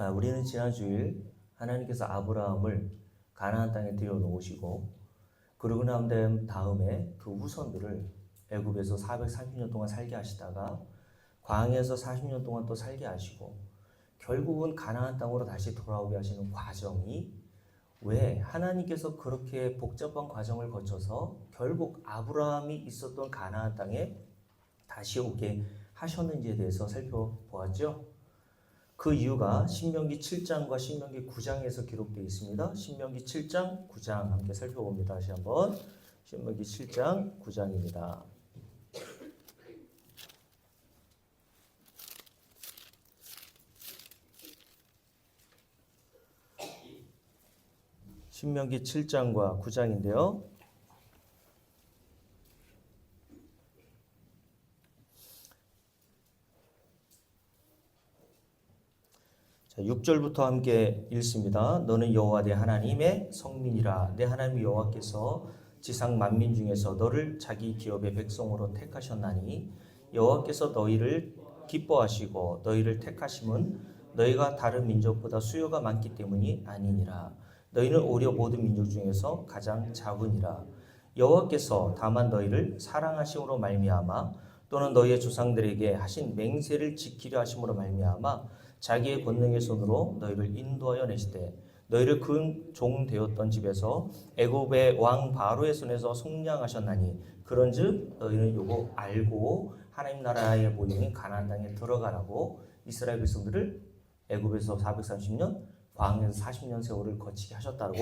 우리는 지난 주일 하나님께서 아브라함을 가나안 땅에 들여놓으시고 그러고 난 다음에 그 후손들을 애굽에서 430년 동안 살게 하시다가 광야에서 40년 동안 또 살게 하시고 결국은 가나안 땅으로 다시 돌아오게 하시는 과정이 왜 하나님께서 그렇게 복잡한 과정을 거쳐서 결국 아브라함이 있었던 가나안 땅에 다시 오게 하셨는지에 대해서 살펴보았죠. 그 이유가 신명기 7장과 신명기 9장에서 기록되어 있습니다. 신명기 7장, 9장 함께 살펴봅니다. 다시 한번 신명기 7장, 9장입니다. 신명기 7장과 9장인데요. 자, 6절부터 함께 읽습니다. 너는 여호와 내 하나님의 성민이라. 내 하나님 여호와께서 지상 만민 중에서 너를 자기 기업의 백성으로 택하셨나니 여호와께서 너희를 기뻐하시고 너희를 택하심은 너희가 다른 민족보다 수요가 많기 때문이 아니니라. 너희는 오히려 모든 민족 중에서 가장 작으니라. 여호와께서 다만 너희를 사랑하심으로 말미암아 또는 너희의 조상들에게 하신 맹세를 지키려 하심으로 말미암아 자기의 권능의 손으로 너희를 인도하여 내시되 너희를 그 종 되었던 집에서 애굽의 왕 바로의 손에서 속량하셨나니 그런즉 너희는 요거 알고 하나님 나라의 모형인 가나안 땅에 들어가라고 이스라엘 백성들을 애굽에서 430년 광야에서 40년 세월을 거치게 하셨다고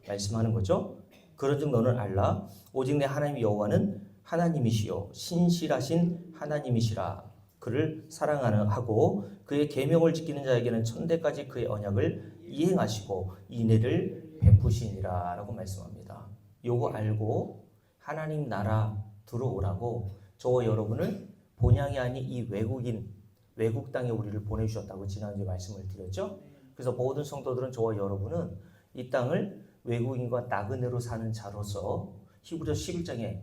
말씀하는 거죠. 그런즉 너는 알라 오직 내 하나님 여호와는 하나님이시요 신실하신 하나님이시라. 그를 사랑하는 하고 그의 계명을 지키는 자에게는 천대까지 그의 언약을 이행하시고 인애를 베푸시니라 라고 말씀합니다. 요거 알고 하나님 나라 들어오라고 저와 여러분을 본향이 아닌 이 외국 땅에 우리를 보내주셨다고 지난주에 말씀을 드렸죠. 그래서 모든 성도들은 저와 여러분은 이 땅을 외국인과 나그네로 사는 자로서 히브리서 11장에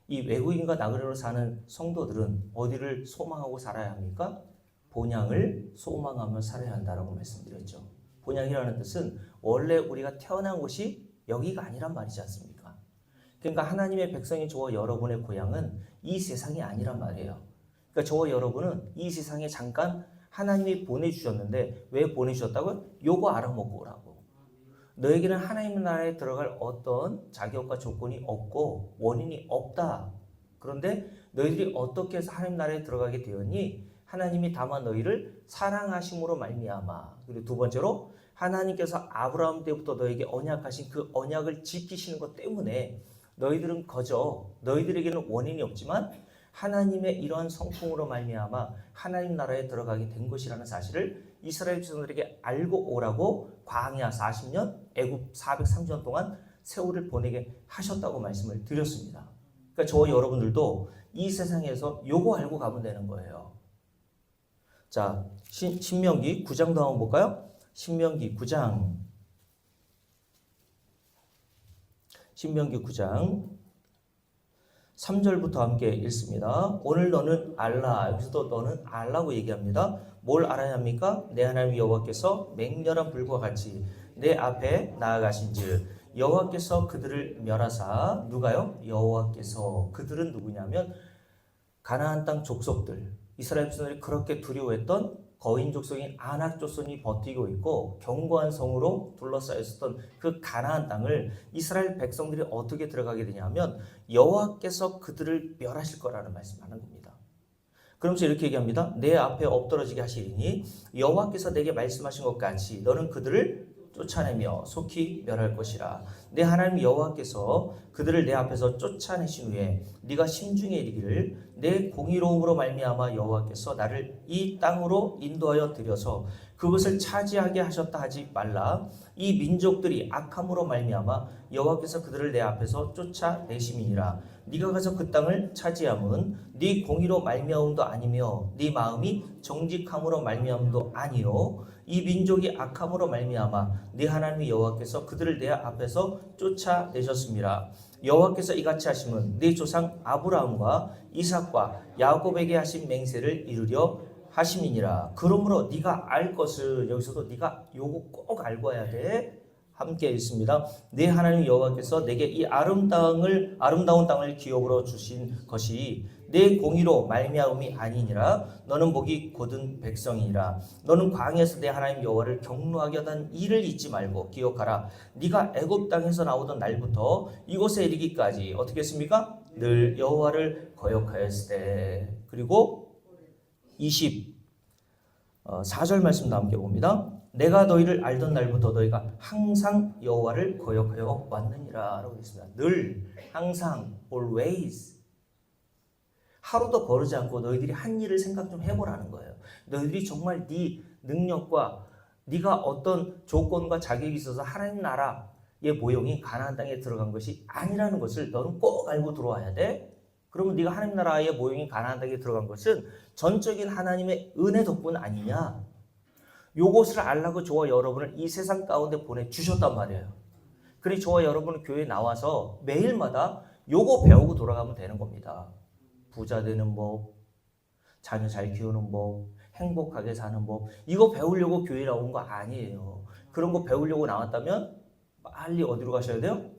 이 외국인과 나그네로 사는 성도들은 어디를 소망하고 살아야 합니까? 본향을 소망하며 살아야 한다라고 말씀드렸죠. 본향이라는 뜻은 원래 우리가 태어난 곳이 여기가 아니란 말이지 않습니까? 그러니까 하나님의 백성인 저와 여러분의 고향은 이 세상이 아니란 말이에요. 그러니까 저와 여러분은 이 세상에 잠깐 하나님이 보내주셨는데 왜 보내주셨다고요? 요거 알아먹고 오라고. 너에게는 하나님 나라에 들어갈 어떤 자격과 조건이 없고 원인이 없다. 그런데 너희들이 어떻게 해서 하나님 나라에 들어가게 되었니? 하나님이 다만 너희를 사랑하심으로 말미암아. 그리고 두 번째로 하나님께서 아브라함 때부터 너에게 언약하신 그 언약을 지키시는 것 때문에 너희들은 거저 너희들에게는 원인이 없지만 하나님의 이러한 성품으로 말미암아 하나님 나라에 들어가게 된 것이라는 사실을 이스라엘 백성들에게 알고 오라고 광야 40년, 애굽 430년 동안 세월을 보내게 하셨다고 말씀을 드렸습니다. 그러니까 저와 여러분들도 이 세상에서 요거 알고 가면 되는 거예요. 자, 신명기 9장도 한번 볼까요? 신명기 9장. 신명기 9장 3절부터 함께 읽습니다. 오늘 너는 알라. 여기서도 너는 알라고 얘기합니다. 뭘 알아야 합니까? 내 하나님 여호와께서 맹렬한 불과 같이 내 앞에 나아가신즉 여호와께서 그들을 멸하사 누가요? 여호와께서. 그들은 누구냐면 가나안 땅 족속들, 이스라엘 백성들이 그렇게 두려워했던 거인 족속인 아낙 조선이 버티고 있고 견고한 성으로 둘러싸여 있었던 그 가나안 땅을 이스라엘 백성들이 어떻게 들어가게 되냐면 여호와께서 그들을 멸하실 거라는 말씀하는 겁니다. 그러면서 이렇게 얘기합니다. 내 앞에 엎드러지게 하시리니 여호와께서 내게 말씀하신 것 같이 너는 그들을 쫓아내며 속히 멸할 것이라. 내 하나님 여호와께서 그들을 내 앞에서 쫓아내신 후에 네가 심중에 이르기를 내 공의로움으로 말미암아 여호와께서 나를 이 땅으로 인도하여 들여서 그것을 차지하게 하셨다 하지 말라. 이 민족들이 악함으로 말미암아 여호와께서 그들을 내 앞에서 쫓아내심이니라. 네가 가서 그 땅을 차지함은 네 공의로 말미암음도 아니며 네 마음이 정직함으로 말미암음도 아니요 이 민족이 악함으로 말미암아 네 하나님 여호와께서 그들을 내 앞에서 쫓아내셨습니다. 여호와께서 이같이 하심은 네 조상 아브라함과 이삭과 야곱에게 하신 맹세를 이루려 하심이니라. 그러므로 네가 알 것을, 여기서도 네가 요거 꼭 알고 와야 돼. 함께 읽습니다. 네 하나님 여호와께서 내게 이 아름다운 땅을 기업으로 주신 것이 내 공의로 말미암음이 아니니라. 너는 복이 곧은 백성이니라. 너는 광야에서 내 하나님 여호와를 경노하게 하던 일을 잊지 말고 기억하라. 네가 애굽 땅에서 나오던 날부터 이곳에 이르기까지 어떻게 했습니까? 늘 여호와를 거역하였을 때. 그리고 24절 말씀도 함께 봅니다. 내가 너희를 알던 날부터 너희가 항상 여호와를 거역하여 왔느니라 라고 했습니다. 늘, 항상, always. 하루도 거르지 않고 너희들이 한 일을 생각 좀 해보라는 거예요. 너희들이 정말 네 능력과 네가 어떤 조건과 자격이 있어서 하나님 나라의 모형이 가나안 땅에 들어간 것이 아니라는 것을 너는 꼭 알고 들어와야 돼. 그러면 네가 하나님 나라의 모형이 가나안 땅에 들어간 것은 전적인 하나님의 은혜 덕분 아니냐? 요것을 알라고 저와 여러분을 이 세상 가운데 보내주셨단 말이에요. 그래서 저와 여러분은 교회에 나와서 매일마다 요거 배우고 돌아가면 되는 겁니다. 부자 되는 법, 자녀 잘 키우는 법, 행복하게 사는 법, 이거 배우려고 교회에 나온 거 아니에요. 그런 거 배우려고 나왔다면 빨리 어디로 가셔야 돼요?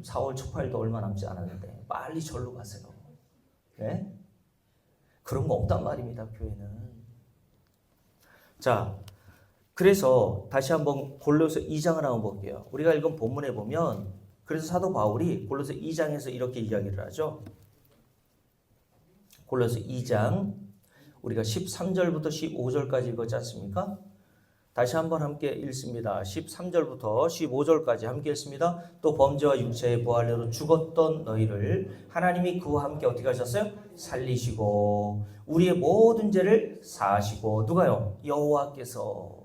4월 초파일도 얼마 남지 않았는데 빨리 절로 가세요. 네? 그런 거 없단 말입니다, 교회는. 자, 그래서 다시 한번 골로새 2장을 한번 볼게요. 우리가 읽은 본문에 보면 그래서 사도 바울이 골로새 2장에서 이렇게 이야기를 하죠. 골로새 2장 우리가 13절부터 15절까지 읽었지 않습니까? 다시 한번 함께 읽습니다. 13절부터 15절까지 함께 읽습니다. 또 범죄와 육체의 부활로 죽었던 너희를 하나님이 그와 함께 어떻게 하셨어요? 살리시고 우리의 모든 죄를 사하시고 누가요? 여호와께서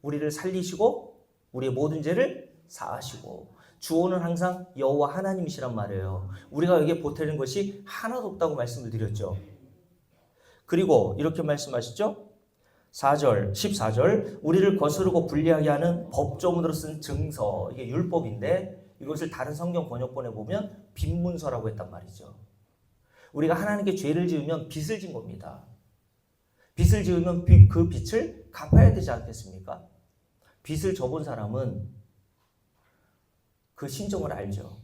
우리를 살리시고 우리의 모든 죄를 사하시고 주어는 항상 여호와 하나님이시란 말이에요. 우리가 여기에 보태는 것이 하나도 없다고 말씀을 드렸죠. 그리고 이렇게 말씀하시죠. 14절 우리를 거스르고 불리하게 하는 법조문으로 쓴 증서, 이게 율법인데 이것을 다른 성경 번역본에 보면 빈문서라고 했단 말이죠. 우리가 하나님께 죄를 지으면 빚을 진 겁니다. 빚을 지으면 그 빚을 갚아야 되지 않겠습니까? 빚을 져본 사람은 그 심정을 알죠.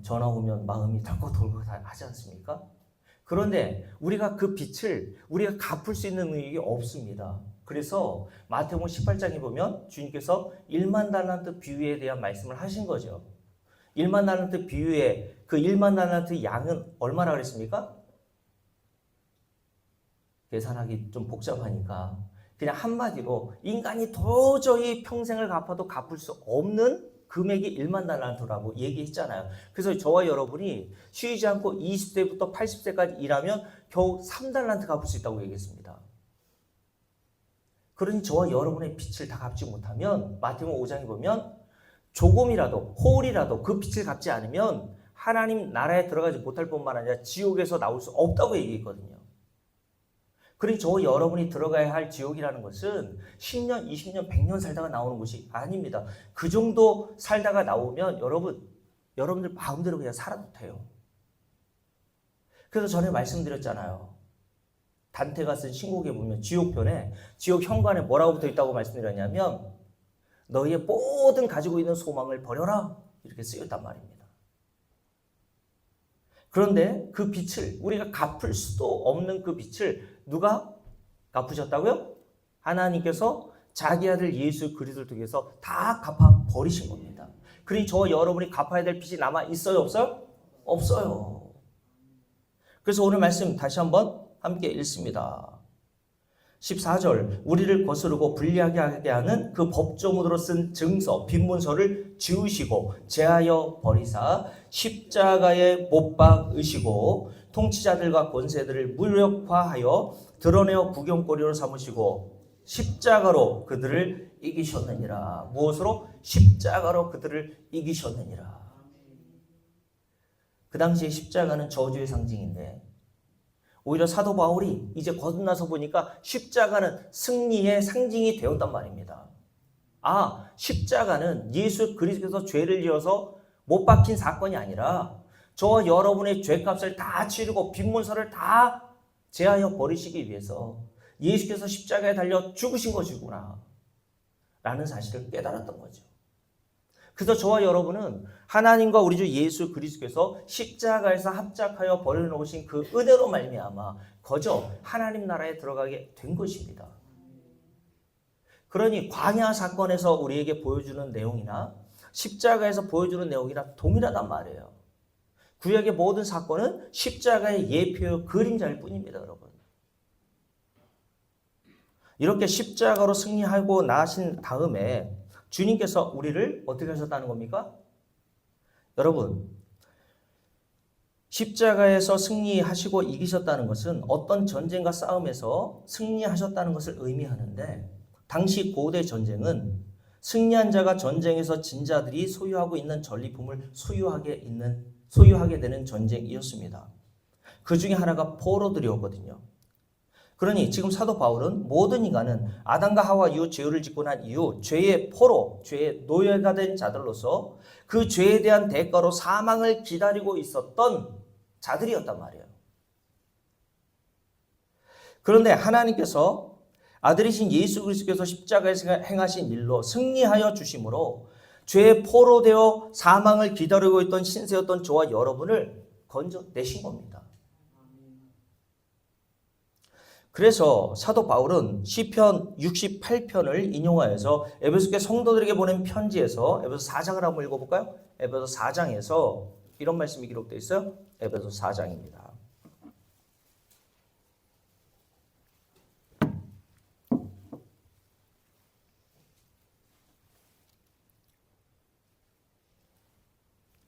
전화 오면 마음이 덜컥 돌고 하지 않습니까? 그런데 우리가 그 빚을 우리가 갚을 수 있는 능력이 없습니다. 그래서 마태복음 18장에 보면 주님께서 1만 달란트 비유에 대한 말씀을 하신 거죠. 1만 달란트 비유에 그 1만 달란트 양은 얼마나 그랬습니까? 계산하기 좀 복잡하니까 그냥 한마디로 인간이 도저히 평생을 갚아도 갚을 수 없는 금액이 1만 달란트라고 얘기했잖아요. 그래서 저와 여러분이 쉬지 않고 20세부터 80세까지 일하면 겨우 3달란트 갚을 수 있다고 얘기했습니다. 그러니 저와 여러분의 빚을 다 갚지 못하면 마태복음 5장에 보면 조금이라도 홀이라도 그 빚을 갚지 않으면 하나님 나라에 들어가지 못할 뿐만 아니라 지옥에서 나올 수 없다고 얘기했거든요. 그러니 저와 여러분이 들어가야 할 지옥이라는 것은 10년, 20년, 100년 살다가 나오는 것이 아닙니다. 그 정도 살다가 나오면 여러분들 마음대로 그냥 살아도 돼요. 그래서 전에 말씀드렸잖아요. 단테가 쓴 신곡에 보면 지옥편에 지옥 현관에 뭐라고 붙어 있다고 말씀드렸냐면 너희의 모든 가지고 있는 소망을 버려라 이렇게 쓰였단 말입니다. 그런데 그 빚을 우리가 갚을 수도 없는 그 빚을 누가 갚으셨다고요? 하나님께서 자기 아들 예수 그리스도를 통해서 다 갚아 버리신 겁니다. 그러니 저와 여러분이 갚아야 될 빚이 남아 있어요, 없어요? 없어요. 그래서 오늘 말씀 다시 한번 함께 읽습니다. 14절 우리를 거스르고 불리하게 하는 그 법조문으로 쓴 증서 빈문서를 지우시고 제하여 버리사 십자가에 못 박으시고 통치자들과 권세들을 무력화하여 드러내어 구경거리로 삼으시고 십자가로 그들을 이기셨느니라. 무엇으로? 십자가로 그들을 이기셨느니라. 그 당시에 십자가는 저주의 상징인데 오히려 사도 바울이 이제 거듭나서 보니까 십자가는 승리의 상징이 되었단 말입니다. 아, 십자가는 예수 그리스도께서 죄를 지어서 못 박힌 사건이 아니라 저와 여러분의 죄값을 다 치르고 빈문서를 다 제하여 버리시기 위해서 예수께서 십자가에 달려 죽으신 것이구나 라는 사실을 깨달았던 거죠. 그래서 저와 여러분은 하나님과 우리 주 예수 그리스도께서 십자가에서 합작하여 버려놓으신 그 은혜로 말미암아 거저 하나님 나라에 들어가게 된 것입니다. 그러니 광야 사건에서 우리에게 보여주는 내용이나 십자가에서 보여주는 내용이랑 동일하단 말이에요. 구약의 모든 사건은 십자가의 예표요 그림자일 뿐입니다, 여러분. 이렇게 십자가로 승리하고 나신 다음에 주님께서 우리를 어떻게 하셨다는 겁니까? 여러분, 십자가에서 승리하시고 이기셨다는 것은 어떤 전쟁과 싸움에서 승리하셨다는 것을 의미하는데, 당시 고대 전쟁은 승리한 자가 전쟁에서 진 자들이 소유하고 있는 전리품을 소유하게 되는 전쟁이었습니다. 그 중에 하나가 포로들이었거든요. 그러니 지금 사도 바울은 모든 인간은 아담과 하와 이후 죄를 짓고 난 이후 죄의 포로, 죄의 노예가 된 자들로서 그 죄에 대한 대가로 사망을 기다리고 있었던 자들이었단 말이에요. 그런데 하나님께서 아들이신 예수 그리스도께서 십자가에서 행하신 일로 승리하여 주심으로 죄의 포로 되어 사망을 기다리고 있던 신세였던 저와 여러분을 건져내신 겁니다. 그래서 사도 바울은 시편 68편을 인용하여서 에베소교회 성도들에게 보낸 편지에서 에베소 4장을 한번 읽어볼까요? 에베소 4장에서 이런 말씀이 기록되어 있어요. 에베소 4장입니다.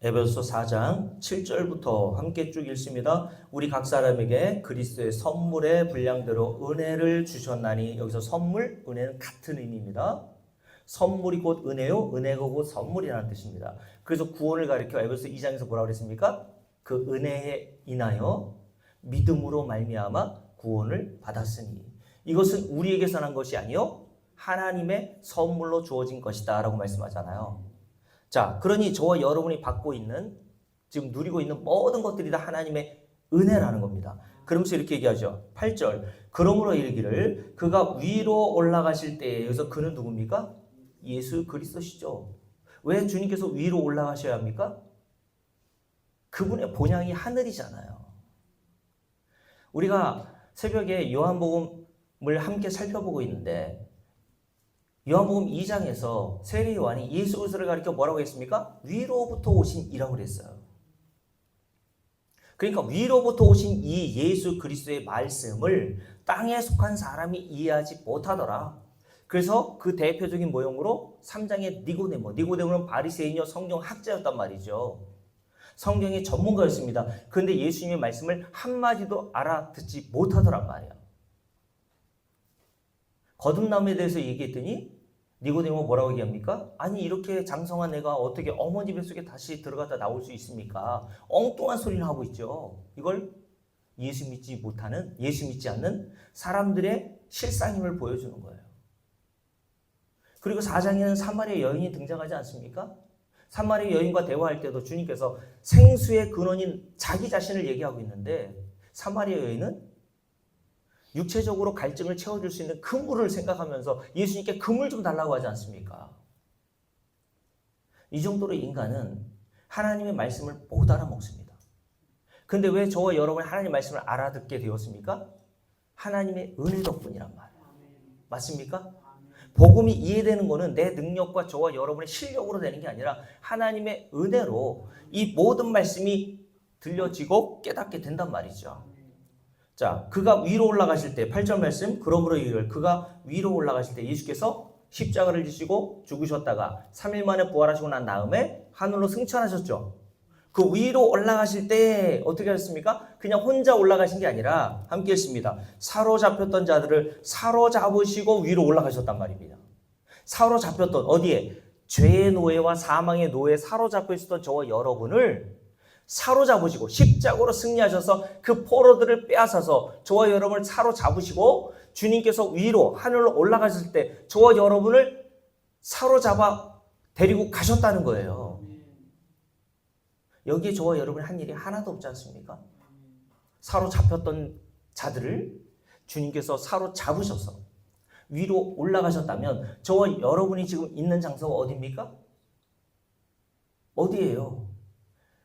에베소 4장 7절부터 함께 쭉 읽습니다. 우리 각 사람에게 그리스도의 선물의 분량대로 은혜를 주셨나니, 여기서 선물, 은혜는 같은 의미입니다. 선물이 곧 은혜요, 은혜가 곧 선물이라는 뜻입니다. 그래서 구원을 가리켜 에베소 2장에서 뭐라고 그랬습니까? 그 은혜에 인하여 믿음으로 말미암아 구원을 받았으니 이것은 우리에게서 난 것이 아니요 하나님의 선물로 주어진 것이다 라고 말씀하잖아요. 자, 그러니 저와 여러분이 받고 있는, 지금 누리고 있는 모든 것들이 다 하나님의 은혜라는 겁니다. 그러면서 이렇게 얘기하죠. 8절. 그러므로 이르기를 그가 위로 올라가실 때에, 여기서 그는 누굽니까? 예수 그리스도시죠. 왜 주님께서 위로 올라가셔야 합니까? 그분의 본향이 하늘이잖아요. 우리가 새벽에 요한복음을 함께 살펴보고 있는데 요한복음 2장에서 세례 요한이 예수 그리스도를 가리켜 뭐라고 했습니까? 위로부터 오신 이라고 했어요. 그러니까 위로부터 오신 이 예수 그리스도의 말씀을 땅에 속한 사람이 이해하지 못하더라. 그래서 그 대표적인 모형으로 3장의 니고데모는 바리새인이요 성경 학자였단 말이죠. 성경의 전문가였습니다. 그런데 예수님의 말씀을 한마디도 알아듣지 못하더란 말이에요. 거듭남에 대해서 얘기했더니 니고데모 뭐라고 얘기합니까? 아니 이렇게 장성한 애가 어떻게 어머니 뱃속에 다시 들어갔다 나올 수 있습니까? 엉뚱한 소리를 하고 있죠. 이걸 예수 믿지 않는 사람들의 실상임을 보여주는 거예요. 그리고 4장에는 사마리아 여인이 등장하지 않습니까? 사마리아 여인과 대화할 때도 주님께서 생수의 근원인 자기 자신을 얘기하고 있는데 사마리아 여인은 육체적으로 갈증을 채워줄 수 있는 그물을 생각하면서 예수님께 그물 좀 달라고 하지 않습니까? 이 정도로 인간은 하나님의 말씀을 못 알아먹습니다. 근데 왜 저와 여러분이 하나님의 말씀을 알아듣게 되었습니까? 하나님의 은혜 덕분이란 말이에요. 맞습니까? 복음이 이해되는 것은 내 능력과 저와 여러분의 실력으로 되는 게 아니라 하나님의 은혜로 이 모든 말씀이 들려지고 깨닫게 된단 말이죠. 자, 그가 위로 올라가실 때 8절 말씀, 그러므로 이를 그가 위로 올라가실 때 예수께서 십자가를 지시고 죽으셨다가 3일 만에 부활하시고 난 다음에 하늘로 승천하셨죠. 그 위로 올라가실 때 어떻게 하셨습니까? 그냥 혼자 올라가신 게 아니라 함께 했습니다. 사로잡혔던 자들을 사로잡으시고 위로 올라가셨단 말입니다. 사로잡혔던 어디에? 죄의 노예와 사망의 노예에 사로잡혀 있었던 저와 여러분을 사로잡으시고 십자가로 승리하셔서 그 포로들을 빼앗아서 저와 여러분을 사로잡으시고 주님께서 위로 하늘로 올라가실 때 저와 여러분을 사로잡아 데리고 가셨다는 거예요. 여기에 저와 여러분이 한 일이 하나도 없지 않습니까? 사로잡혔던 자들을 주님께서 사로잡으셔서 위로 올라가셨다면 저와 여러분이 지금 있는 장소가 어디입니까? 어디예요?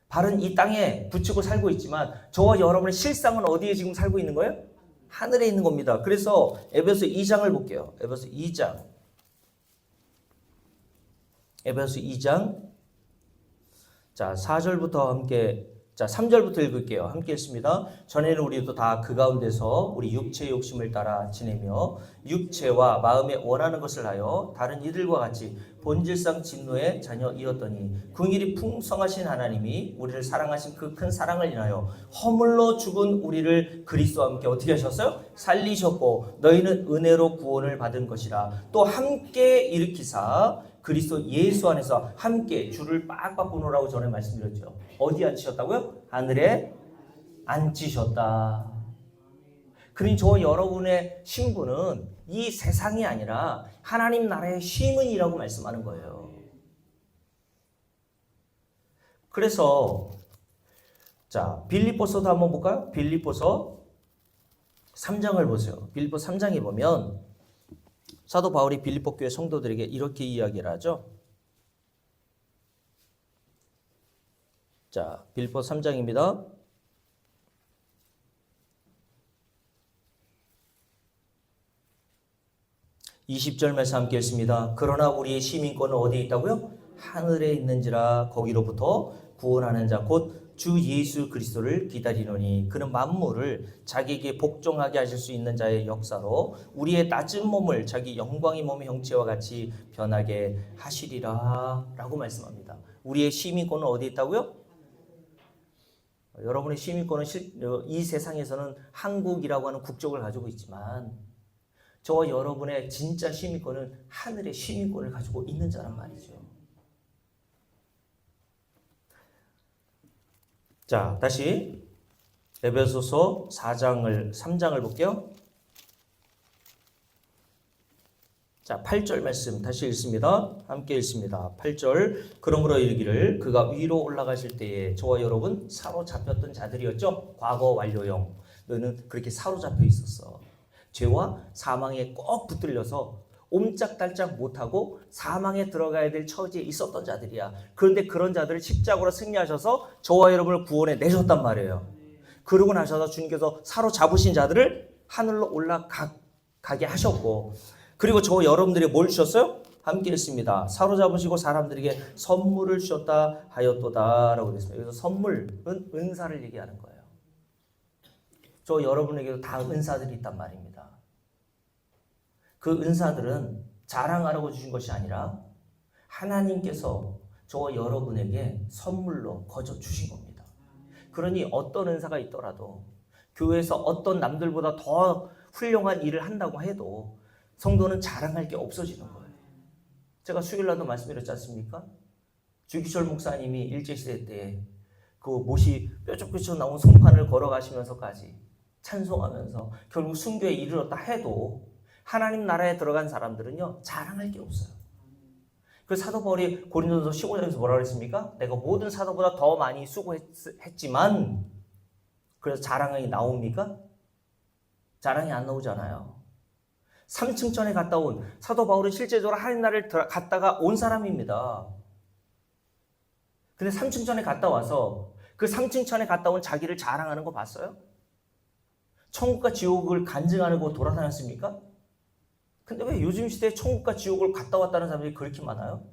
발은 이 땅에 붙이고 살고 있지만 저와 여러분의 실상은 어디에 지금 살고 있는 거예요? 하늘에 있는 겁니다. 그래서 에베소 2장을 볼게요. 에베소 2장. 에베소 2장. 자, 4절부터 함께, 자, 3절부터 읽을게요. 함께 읽습니다. 전에는 우리도 다 그 가운데서 우리 육체의 욕심을 따라 지내며 육체와 마음에 원하는 것을 하여 다른 이들과 같이 본질상 진노의 자녀이었더니 긍휼이 풍성하신 하나님이 우리를 사랑하신 그 큰 사랑을 인하여 허물로 죽은 우리를 그리스도와 함께 어떻게 하셨어요? 살리셨고 너희는 은혜로 구원을 받은 것이라. 또 함께 일으키사 그리스도 예수 안에서 함께 주를 빡빡 부으라고 전에 말씀드렸죠. 어디 앉히셨다고요? 하늘에 앉히셨다. 그러니 저 여러분의 신분은 이 세상이 아니라 하나님 나라의 시민이라고 말씀하는 거예요. 그래서 자, 빌립보서도 한번 볼까요? 빌립보서 3장을 보세요. 빌립보 3장에 보면 사도 바울이 빌립보 교회 성도들에게 이렇게 이야기를 하죠. 자, 빌립보 3장입니다. 20절 말씀 함께 읽습니다. 그러나 우리의 시민권은 어디에 있다고요? 하늘에 있는지라. 거기로부터 구원하는 자 곧 주 예수 그리스도를 기다리노니 그는 만물을 자기에게 복종하게 하실 수 있는 자의 역사로 우리의 낮은 몸을 자기 영광의 몸의 형체와 같이 변하게 하시리라 라고 말씀합니다. 우리의 시민권은 어디에 있다고요? 여러분의 시민권은 이 세상에서는 한국이라고 하는 국적을 가지고 있지만 저와 여러분의 진짜 시민권은 하늘의 시민권을 가지고 있는 자란 말이죠. 자, 다시 에베소서 3장을 볼게요. 자, 8절 말씀 다시 읽습니다. 함께 읽습니다. 8절. 그러므로 이르기를 그가 위로 올라가실 때에 저와 여러분 사로잡혔던 자들이었죠. 과거 완료형. 너는 그렇게 사로잡혀 있었어. 죄와 사망에 꼭 붙들려서 옴짝달짝 못하고 사망에 들어가야 될 처지에 있었던 자들이야. 그런데 그런 자들을 십자가로 승리하셔서 저와 여러분을 구원해 내셨단 말이에요. 그러고 나셔서 주님께서 사로잡으신 자들을 하늘로 올라가게 하셨고, 그리고 저와 여러분들이 뭘 주셨어요? 함께 읽습니다. 사로잡으시고 사람들에게 선물을 주셨다 하였도다 라고 되어 있습니다. 여기서 선물은 은사를 얘기하는 거예요. 저 여러분에게도 다 은사들이 있단 말입니다. 그 은사들은 자랑하라고 주신 것이 아니라 하나님께서 저와 여러분에게 선물로 거저 주신 겁니다. 그러니 어떤 은사가 있더라도 교회에서 어떤 남들보다 더 훌륭한 일을 한다고 해도 성도는 자랑할 게 없어지는 거예요. 제가 수요일날도 말씀드렸지 않습니까? 주기철 목사님이 일제시대 때 그 못이 뾰족뾰족 나온 송판을 걸어가시면서까지 찬송하면서 결국 순교에 이르렀다 해도 하나님 나라에 들어간 사람들은요 자랑할 게 없어요. 그 사도 바울이 고린도서 15장에서 뭐라고 했습니까? 내가 모든 사도보다 더 많이 수고했지만 그래서 자랑이 나옵니까? 자랑이 안 나오잖아요. 3층 전에 갔다 온 사도 바울은 실제적으로 하나님 나라를 갔다가 온 사람입니다. 근데 3층 전에 갔다 와서 그 3층 전에 갔다 온 자기를 자랑하는 거 봤어요? 천국과 지옥을 간증하고 돌아다녔습니까? 근데 왜 요즘 시대에 천국과 지옥을 갔다 왔다는 사람들이 그렇게 많아요?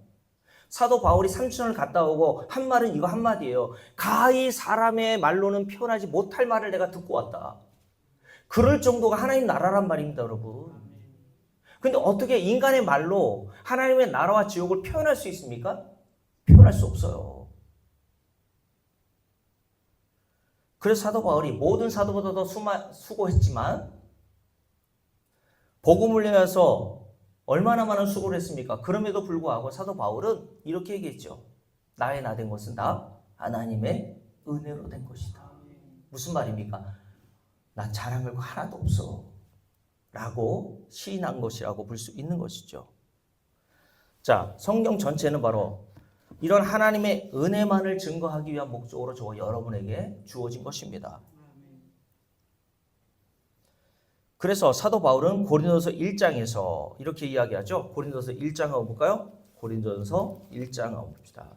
사도 바울이 3층을 갔다 오고 한 말은 이거 한마디예요. 가히 사람의 말로는 표현하지 못할 말을 내가 듣고 왔다. 그럴 정도가 하나님 나라란 말입니다, 여러분. 근데 어떻게 인간의 말로 하나님의 나라와 지옥을 표현할 수 있습니까? 표현할 수 없어요. 그래서 사도 바울이 모든 사도보다 더 수고했지만 복음을 위해서 얼마나 많은 수고를 했습니까? 그럼에도 불구하고 사도 바울은 이렇게 얘기했죠. 나의 나 된 것은 다 하나님의 은혜로 된 것이다. 무슨 말입니까? 나 자랑할 거 하나도 없어 라고 시인한 것이라고 볼 수 있는 것이죠. 자, 성경 전체는 바로 이런 하나님의 은혜만을 증거하기 위한 목적으로 저와 여러분에게 주어진 것입니다. 그래서 사도 바울은 고린도서 1장에서 이렇게 이야기하죠. 고린도서 1장 한번 볼까요? 고린도서 1장 한번 봅시다.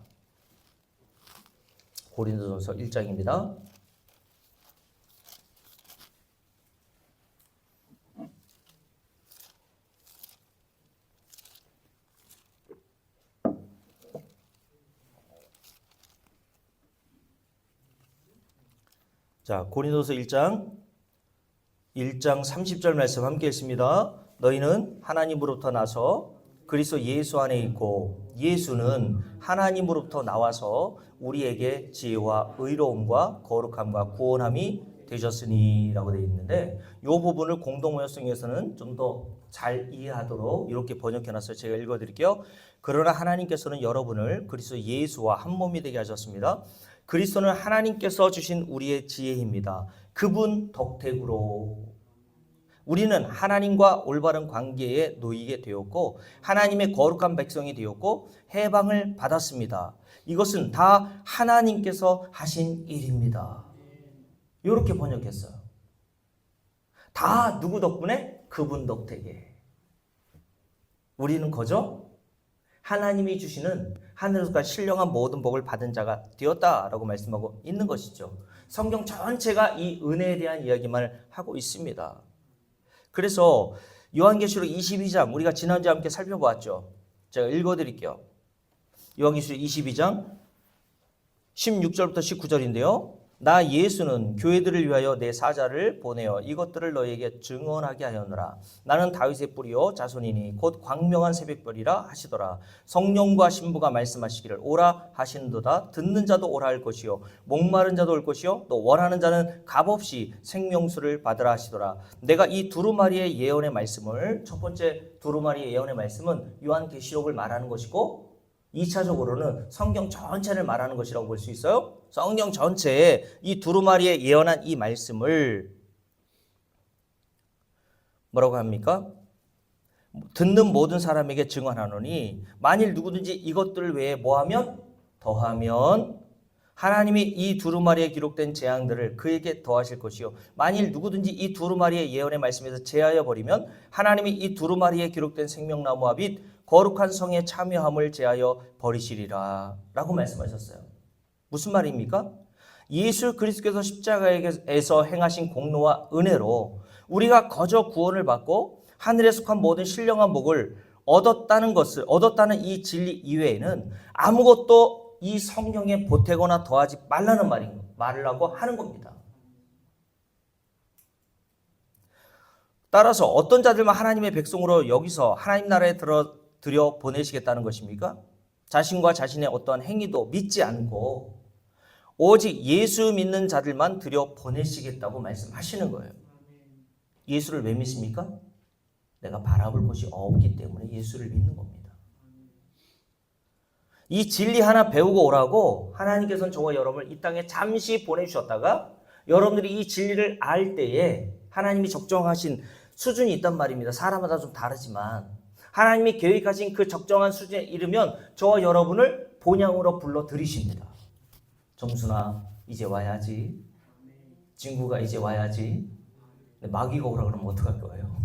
고린도서 1장입니다. 자, 고린도서 1장 30절 말씀 함께 읽습니다. 너희는 하나님으로부터 나서 그리스도 예수 안에 있고 예수는 하나님으로부터 나와서 우리에게 지혜와 의로움과 거룩함과 구원함이 되셨으니 라고 되어 있는데 이 부분을 공동번역성에서는 좀 더 잘 이해하도록 이렇게 번역해놨어요. 제가 읽어드릴게요. 그러나 하나님께서는 여러분을 그리스도 예수와 한 몸이 되게 하셨습니다. 그리스도는 하나님께서 주신 우리의 지혜입니다. 그분 덕택으로 우리는 하나님과 올바른 관계에 놓이게 되었고 하나님의 거룩한 백성이 되었고 해방을 받았습니다. 이것은 다 하나님께서 하신 일입니다. 이렇게 번역했어요. 다 누구 덕분에? 그분 덕택에. 우리는 거저 하나님이 주시는 하늘에서 신령한 모든 복을 받은 자가 되었다라고 말씀하고 있는 것이죠. 성경 전체가 이 은혜에 대한 이야기만 하고 있습니다. 그래서 요한계시록 22장 우리가 지난주에 함께 살펴보았죠. 제가 읽어드릴게요. 요한계시록 22장 16절부터 19절인데요. 나 예수는 교회들을 위하여 내 사자를 보내어 이것들을 너희에게 증언하게 하였노라. 나는 다윗의 뿌리요 자손이니 곧 광명한 새벽별이라 하시더라. 성령과 신부가 말씀하시기를 오라 하시는도다. 듣는 자도 오라 할 것이요 목마른 자도 올 것이요 또 원하는 자는 값없이 생명수를 받으라 하시더라. 내가 이 두루마리의 예언의 말씀을 첫 번째 두루마리의 예언의 말씀은 요한계시록을 말하는 것이고 2차적으로는 성경 전체를 말하는 것이라고 볼 수 있어요. 성경 전체에 이 두루마리에 예언한 이 말씀을 뭐라고 합니까? 듣는 모든 사람에게 증언하노니 만일 누구든지 이것들 외에 뭐하면? 더하면 하나님이 이 두루마리에 기록된 재앙들을 그에게 더하실 것이요 만일 누구든지 이 두루마리의 예언의 말씀에서 제하여 버리면 하나님이 이 두루마리에 기록된 생명나무와 빛 거룩한 성에 참여함을 제하여 버리시리라 라고 말씀하셨어요. 무슨 말입니까? 예수 그리스도께서 십자가에서 행하신 공로와 은혜로 우리가 거저 구원을 받고 하늘에 속한 모든 신령한 복을 얻었다는 이 진리 이외에는 아무것도 이 성경에 보태거나 더하지 말라는 말이라고 하는 겁니다. 따라서 어떤 자들만 하나님의 백성으로 여기서 하나님 나라에 들여 보내시겠다는 것입니까? 자신과 자신의 어떠한 행위도 믿지 않고 오직 예수 믿는 자들만 들여 보내시겠다고 말씀하시는 거예요. 예수를 왜 믿습니까? 내가 바라볼 것이 없기 때문에 예수를 믿는 겁니다. 이 진리 하나 배우고 오라고 하나님께서는 저와 여러분을 이 땅에 잠시 보내주셨다가 여러분들이 이 진리를 알 때에 하나님이 적정하신 수준이 있단 말입니다. 사람마다 좀 다르지만 하나님이 계획하신 그 적정한 수준에 이르면 저와 여러분을 본향으로 불러들이십니다. 정순아 이제 와야지. 친구가 이제 와야지. 마귀가 오라 그러면 어떡할 거예요?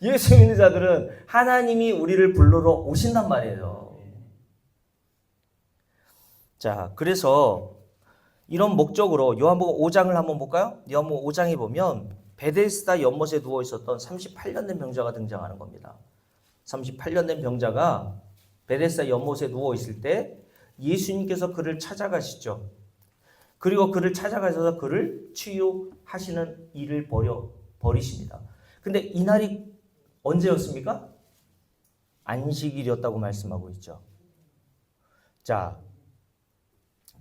예수 믿는 자들은 하나님이 우리를 불러러 오신단 말이에요. 자, 그래서 이런 목적으로 요한복음 5장을 한번 볼까요? 요한복음 5장에 보면 베데스다 연못에 누워 있었던 38년 된 병자가 등장하는 겁니다. 38년 된 병자가 베데스다 연못에 누워 있을 때 예수님께서 그를 찾아가시죠. 그리고 그를 찾아가셔서 그를 치유하시는 일을 버리십니다. 근데 이날이 언제였습니까? 안식일이었다고 말씀하고 있죠. 자,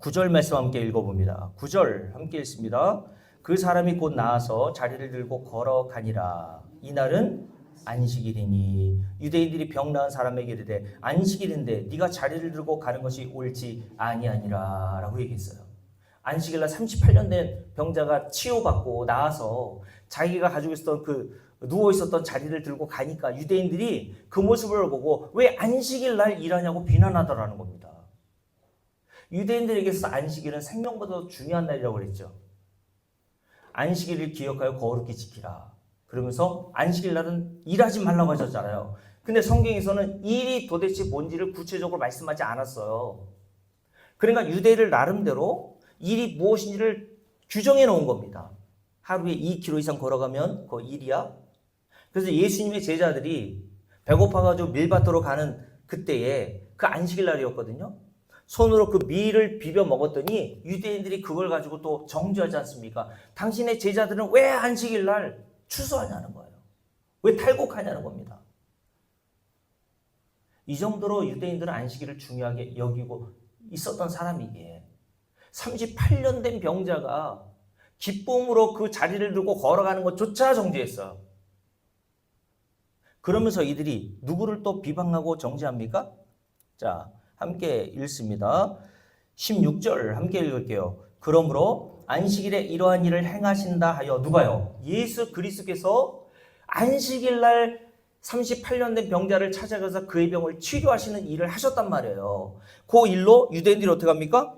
9절 말씀 함께 읽어봅니다. 9절 함께 읽습니다. 그 사람이 곧 나와서 자리를 들고 걸어가니라. 이날은 안식일이니 유대인들이 병 나은 사람에게 이르되 안식일인데 네가 자리를 들고 가는 것이 옳지 아니하니라 라고 얘기했어요. 안식일날 38년 된 병자가 치유받고 나와서 자기가 가지고 있었던 누워 있었던 자리를 들고 가니까 유대인들이 그 모습을 보고 왜 안식일날 일하냐고 비난하더라는 겁니다. 유대인들에게서 안식일은 생명보다 중요한 날이라고 그랬죠. 안식일을 기억하여 거룩히 지키라. 그러면서 안식일 날은 일하지 말라고 하셨잖아요. 근데 성경에서는 일이 도대체 뭔지를 구체적으로 말씀하지 않았어요. 그러니까 유대인들 나름대로 일이 무엇인지를 규정해 놓은 겁니다. 하루에 2km 이상 걸어가면 그거 일이야. 그래서 예수님의 제자들이 배고파가지고 밀밭으로 가는 그때에 그 안식일 날이었거든요. 손으로 그 밀을 비벼 먹었더니 유대인들이 그걸 가지고 또 정죄하지 않습니까? 당신의 제자들은 왜 안식일 날 추수하냐는 거예요. 왜 탈곡하냐는 겁니다. 이 정도로 유대인들은 안식일을 중요하게 여기고 있었던 사람이기에 38년 된 병자가 기쁨으로 그 자리를 들고 걸어가는 것조차 정죄했어요. 그러면서 이들이 누구를 또 비방하고 정죄합니까? 자, 함께 읽습니다. 16절 함께 읽을게요. 그러므로 안식일에 이러한 일을 행하신다 하여 누가요? 예수 그리스도께서 안식일 날 38년 된 병자를 찾아가서 그의 병을 치료하시는 일을 하셨단 말이에요. 그 일로 유대인들이 어떻게 합니까?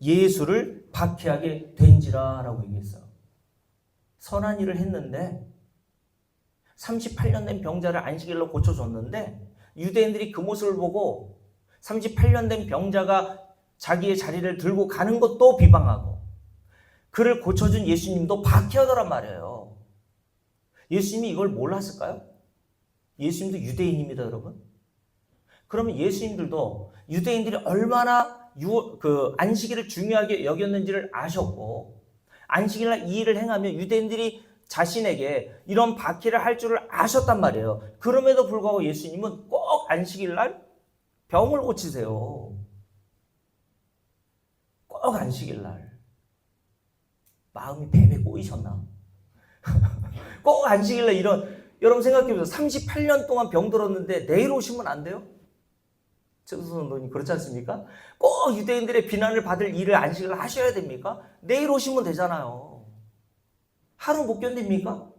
예수를 박해하게 된지라 라고 얘기했어요. 선한 일을 했는데 38년 된 병자를 안식일로 고쳐줬는데 유대인들이 그 모습을 보고 38년 된 병자가 자기의 자리를 들고 가는 것도 비방하고 그를 고쳐준 예수님도 박해하더란 말이에요. 예수님이 이걸 몰랐을까요? 예수님도 유대인입니다, 여러분. 그러면 예수님들도 유대인들이 얼마나 안식일을 중요하게 여겼는지를 아셨고 안식일날 이 일을 행하면 유대인들이 자신에게 이런 박해를 할 줄을 아셨단 말이에요. 그럼에도 불구하고 예수님은 꼭 안식일날 병을 고치세요. 꼭 안식일날. 마음이 베베 꼬이셨나? 꼭 안식일날 여러분 생각해보세요. 38년 동안 병들었는데 내일 오시면 안 돼요? 최도선 선생님 그렇지 않습니까? 꼭 유대인들의 비난을 받을 일을 안식일날 하셔야 됩니까? 내일 오시면 되잖아요. 하루 못 견딥니까?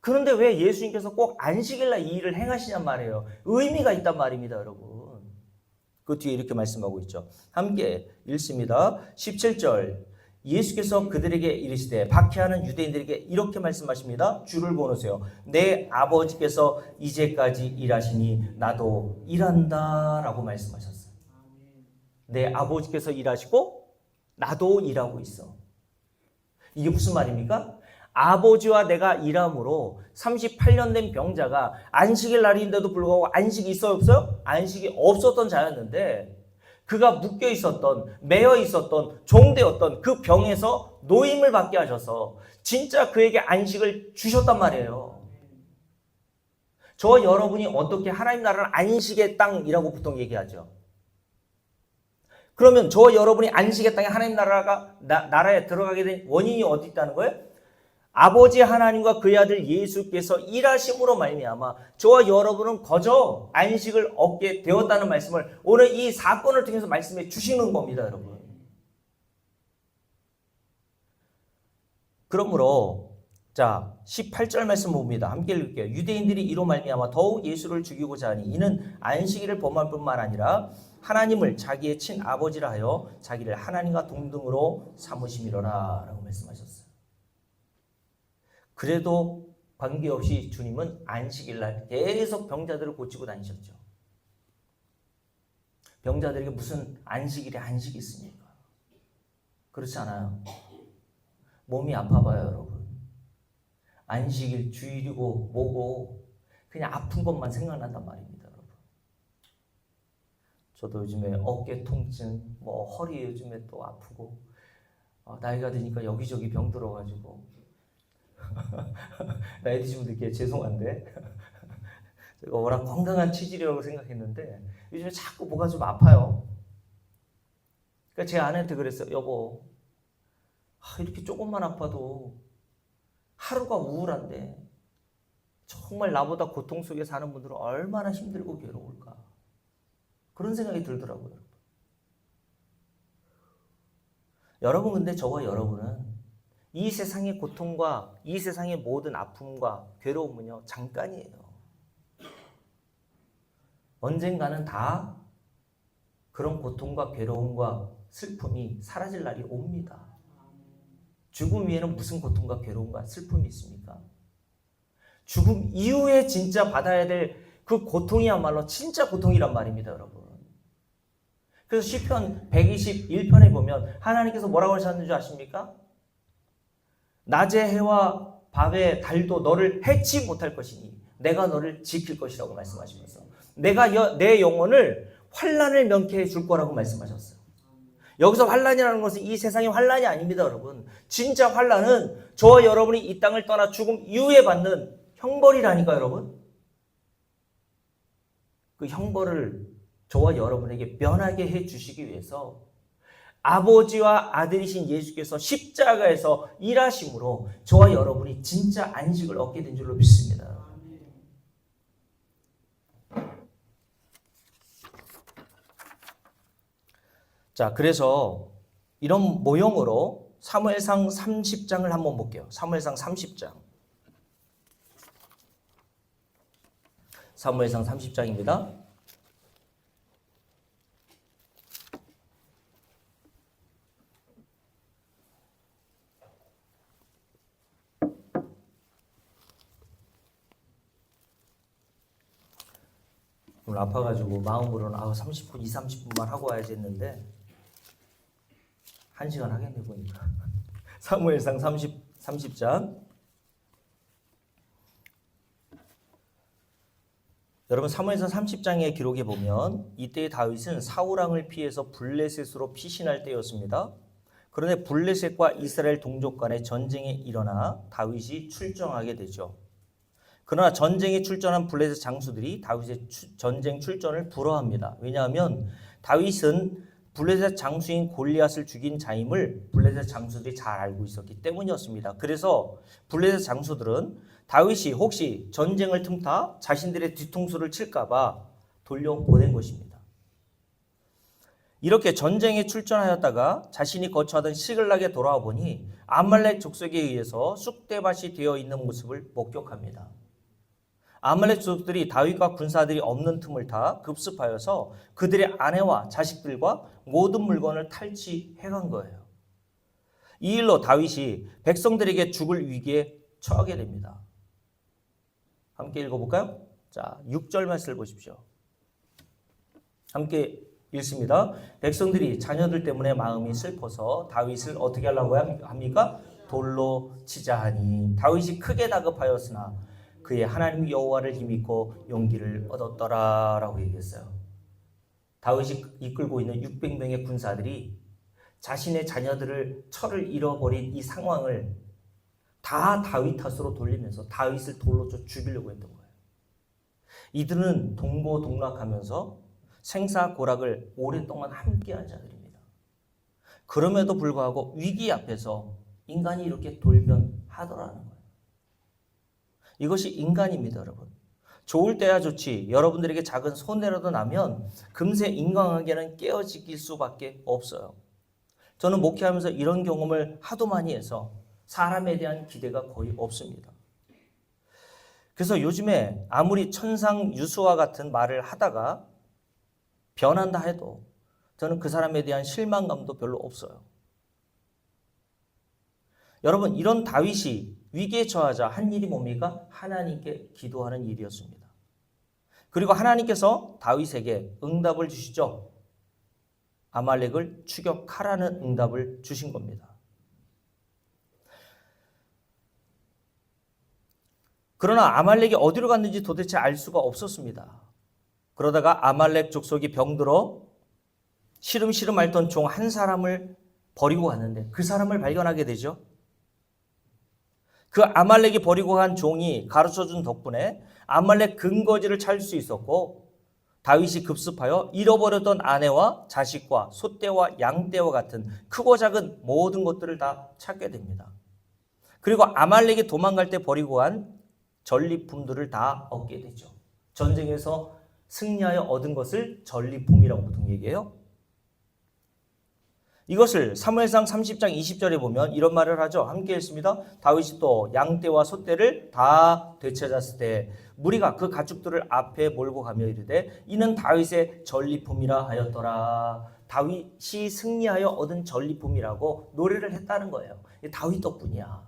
그런데 왜 예수님께서 꼭 안식일날 이 일을 행하시냔 말이에요. 의미가 있단 말입니다, 여러분. 그 뒤에 이렇게 말씀하고 있죠. 함께 읽습니다. 17절 예수께서 그들에게 이르시되 박해하는 유대인들에게 이렇게 말씀하십니다. 줄을 보내세요. 내 아버지께서 이제까지 일하시니 나도 일한다 라고 말씀하셨어요. 내 아버지께서 일하시고 나도 일하고 있어. 이게 무슨 말입니까? 아버지와 내가 일함으로 38년 된 병자가 안식일 날인데도 불구하고 안식이 있어요, 없어요? 안식이 없었던 자였는데 그가 묶여 있었던, 매여 있었던, 종되었던 그 병에서 노임을 받게 하셔서 진짜 그에게 안식을 주셨단 말이에요. 저와 여러분이 어떻게 하나님 나라를 안식의 땅이라고 보통 얘기하죠. 그러면 저와 여러분이 안식의 땅에 하나님 나라에 들어가게 된 원인이 어디 있다는 거예요? 아버지 하나님과 그의 아들 예수께서 일하심으로 말미암아 저와 여러분은 거저 안식을 얻게 되었다는 말씀을 오늘 이 사건을 통해서 말씀해 주시는 겁니다, 여러분. 그러므로 자 18절 말씀 봅니다. 함께 읽을게요. 유대인들이 이로 말미암아 더욱 예수를 죽이고자 하니 이는 안식일을 범할 뿐만 아니라 하나님을 자기의 친아버지라 하여 자기를 하나님과 동등으로 삼으심이로라 라고 말씀하셨어요. 그래도 관계없이 주님은 안식일날 계속 병자들을 고치고 다니셨죠. 병자들에게 무슨 안식일에 안식이 있습니까? 그렇지 않아요. 몸이 아파봐요, 여러분. 안식일 주일이고 뭐고 그냥 아픈 것만 생각난단 말입니다, 여러분. 저도 요즘에 어깨 통증, 허리 요즘에 또 아프고 나이가 드니까 여기저기 병 들어가지고 나이 드신 분들께 죄송한데 제가 워낙 건강한 체질이라고 생각했는데 요즘에 자꾸 뭐가 좀 아파요. 그러니까 제 아내한테 그랬어요. 여보, 이렇게 조금만 아파도 하루가 우울한데 정말 나보다 고통 속에 사는 분들은 얼마나 힘들고 괴로울까. 그런 생각이 들더라고요. 여러분 근데 저와 여러분은 이 세상의 고통과 이 세상의 모든 아픔과 괴로움은요 잠깐이에요. 언젠가는 다 그런 고통과 괴로움과 슬픔이 사라질 날이 옵니다. 죽음 위에는 무슨 고통과 괴로움과 슬픔이 있습니까? 죽음 이후에 진짜 받아야 될 그 고통이야말로 진짜 고통이란 말입니다, 여러분. 그래서 시편 121편에 보면 하나님께서 뭐라고 하셨는 줄 아십니까? 낮의 해와 밤의 달도 너를 해치 못할 것이니 내가 너를 지킬 것이라고 말씀하시면서 내 영혼을 환난을 면케해 줄 거라고 말씀하셨어요. 여기서 환난이라는 것은 이 세상의 환난이 아닙니다, 여러분. 진짜 환난은 저와 여러분이 이 땅을 떠나 죽음 이후에 받는 형벌이라니까, 여러분. 그 형벌을 저와 여러분에게 면하게 해 주시기 위해서 아버지와 아들이신 예수께서 십자가에서 일하심으로 저와 여러분이 진짜 안식을 얻게 된 줄로 믿습니다. 자, 그래서 이런 모형으로 사무엘상 30장을 한번 볼게요. 사무엘상 30장. 사무엘상 30장입니다. 오늘 아파가지고 마음으로는 30분, 30분만 하고 와야지 했는데 1시간 하겠네 보니까. 사무엘상 30장. 여러분 사무엘상 30장의 기록에 보면 이때 다윗은 사울 왕을 피해서 블레셋으로 피신할 때였습니다. 그런데 블레셋과 이스라엘 동족 간의 전쟁이 일어나 다윗이 출정하게 되죠. 그러나 전쟁에 출전한 블레셋 장수들이 다윗의 전쟁 출전을 부러워합니다. 왜냐하면 다윗은 블레셋 장수인 골리앗을 죽인 자임을 블레셋 장수들이 잘 알고 있었기 때문이었습니다. 그래서 블레셋 장수들은 다윗이 혹시 전쟁을 틈타 자신들의 뒤통수를 칠까봐 돌려보낸 것입니다. 이렇게 전쟁에 출전하였다가 자신이 거처하던 시글락에 돌아와 보니 아말렉 족속에 의해서 쑥대밭이 되어 있는 모습을 목격합니다. 아말렉 족속들이 다윗과 군사들이 없는 틈을 타 급습하여서 그들의 아내와 자식들과 모든 물건을 탈취해간 거예요. 이 일로 다윗이 백성들에게 죽을 위기에 처하게 됩니다. 함께 읽어볼까요? 자, 6절 말씀을 보십시오. 함께 읽습니다. 백성들이 자녀들 때문에 마음이 슬퍼서 다윗을 어떻게 하려고 합니까? 돌로 치자 하니 다윗이 크게 다급하였으나 그의 하나님 여호와를 힘입고 용기를 얻었더라 라고 얘기했어요. 다윗이 이끌고 있는 600명의 군사들이 자신의 자녀들을 철을 잃어버린 이 상황을 다 다윗 탓으로 돌리면서 다윗을 돌로 죽이려고 했던 거예요. 이들은 동고동락하면서 생사고락을 오랫동안 함께한 자들입니다. 그럼에도 불구하고 위기 앞에서 인간이 이렇게 돌변하더라는 거예요. 이것이 인간입니다, 여러분. 좋을 때야 좋지. 여러분들에게 작은 손해라도 나면 금세 인간관계는 깨어지길 수밖에 없어요. 저는 목회하면서 이런 경험을 하도 많이 해서 사람에 대한 기대가 거의 없습니다. 그래서 요즘에 아무리 천상유수와 같은 말을 하다가 변한다 해도 저는 그 사람에 대한 실망감도 별로 없어요. 여러분, 이런 다윗이 위기에 처하자 한 일이 뭡니까? 하나님께 기도하는 일이었습니다. 그리고 하나님께서 다윗에게 응답을 주시죠. 아말렉을 추격하라는 응답을 주신 겁니다. 그러나 아말렉이 어디로 갔는지 도대체 알 수가 없었습니다. 그러다가 아말렉 족속이 병들어 시름시름 앓던 종 한 사람을 버리고 갔는데 그 사람을 발견하게 되죠. 그 아말렉이 버리고 간 종이 가르쳐준 덕분에 아말렉 근거지를 찾을 수 있었고 다윗이 급습하여 잃어버렸던 아내와 자식과 소떼와 양떼와 같은 크고 작은 모든 것들을 다 찾게 됩니다. 그리고 아말렉이 도망갈 때 버리고 간 전리품들을 다 얻게 되죠. 전쟁에서 승리하여 얻은 것을 전리품이라고 보통 얘기해요. 이것을 사무엘상 30장 20절에 보면 이런 말을 하죠. 함께 읽습니다. 다윗이 또 양떼와 소떼를 다 되찾았을 때 무리가 그 가축들을 앞에 몰고 가며 이르되 이는 다윗의 전리품이라 하였더라. 다윗이 승리하여 얻은 전리품이라고 노래를 했다는 거예요. 다윗 덕분이야.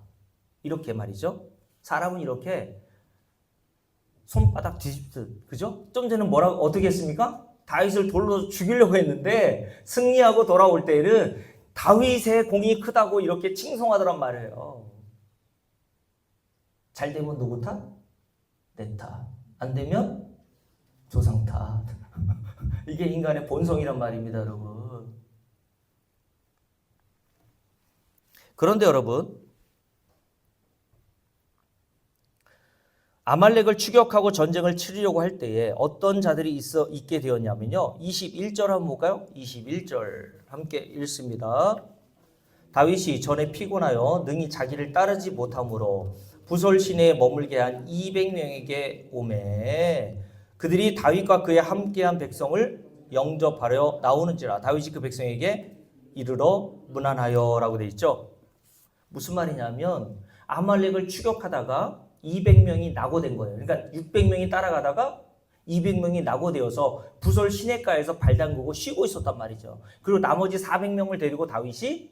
이렇게 말이죠. 사람은 이렇게 손바닥 뒤집듯, 그죠? 좀 전에 뭐라고 어떻게 했습니까? 다윗을 돌로 죽이려고 했는데 승리하고 돌아올 때에는 다윗의 공이 크다고 이렇게 칭송하더란 말이에요. 잘 되면 누구 탓? 내 탓. 안 되면 조상 탓. 이게 인간의 본성이란 말입니다, 여러분. 그런데 여러분, 아말렉을 추격하고 전쟁을 치르려고 할 때에 어떤 자들이 있게 되었냐면요. 21절 한번 볼까요? 21절 함께 읽습니다. 다윗이 전에 피곤하여 능히 자기를 따르지 못하므로 부솔 시내에 머물게 한 200명에게 오매 그들이 다윗과 그의 함께한 백성을 영접하려 나오는지라. 다윗이 그 백성에게 이르러 문안하여 라고 되어 있죠. 무슨 말이냐면 아말렉을 추격하다가 200명이 낙오된 거예요. 그러니까 600명이 따라가다가 200명이 낙오되어서 부솔 시내가에서 발 담그고 쉬고 있었단 말이죠. 그리고 나머지 400명을 데리고 다윗이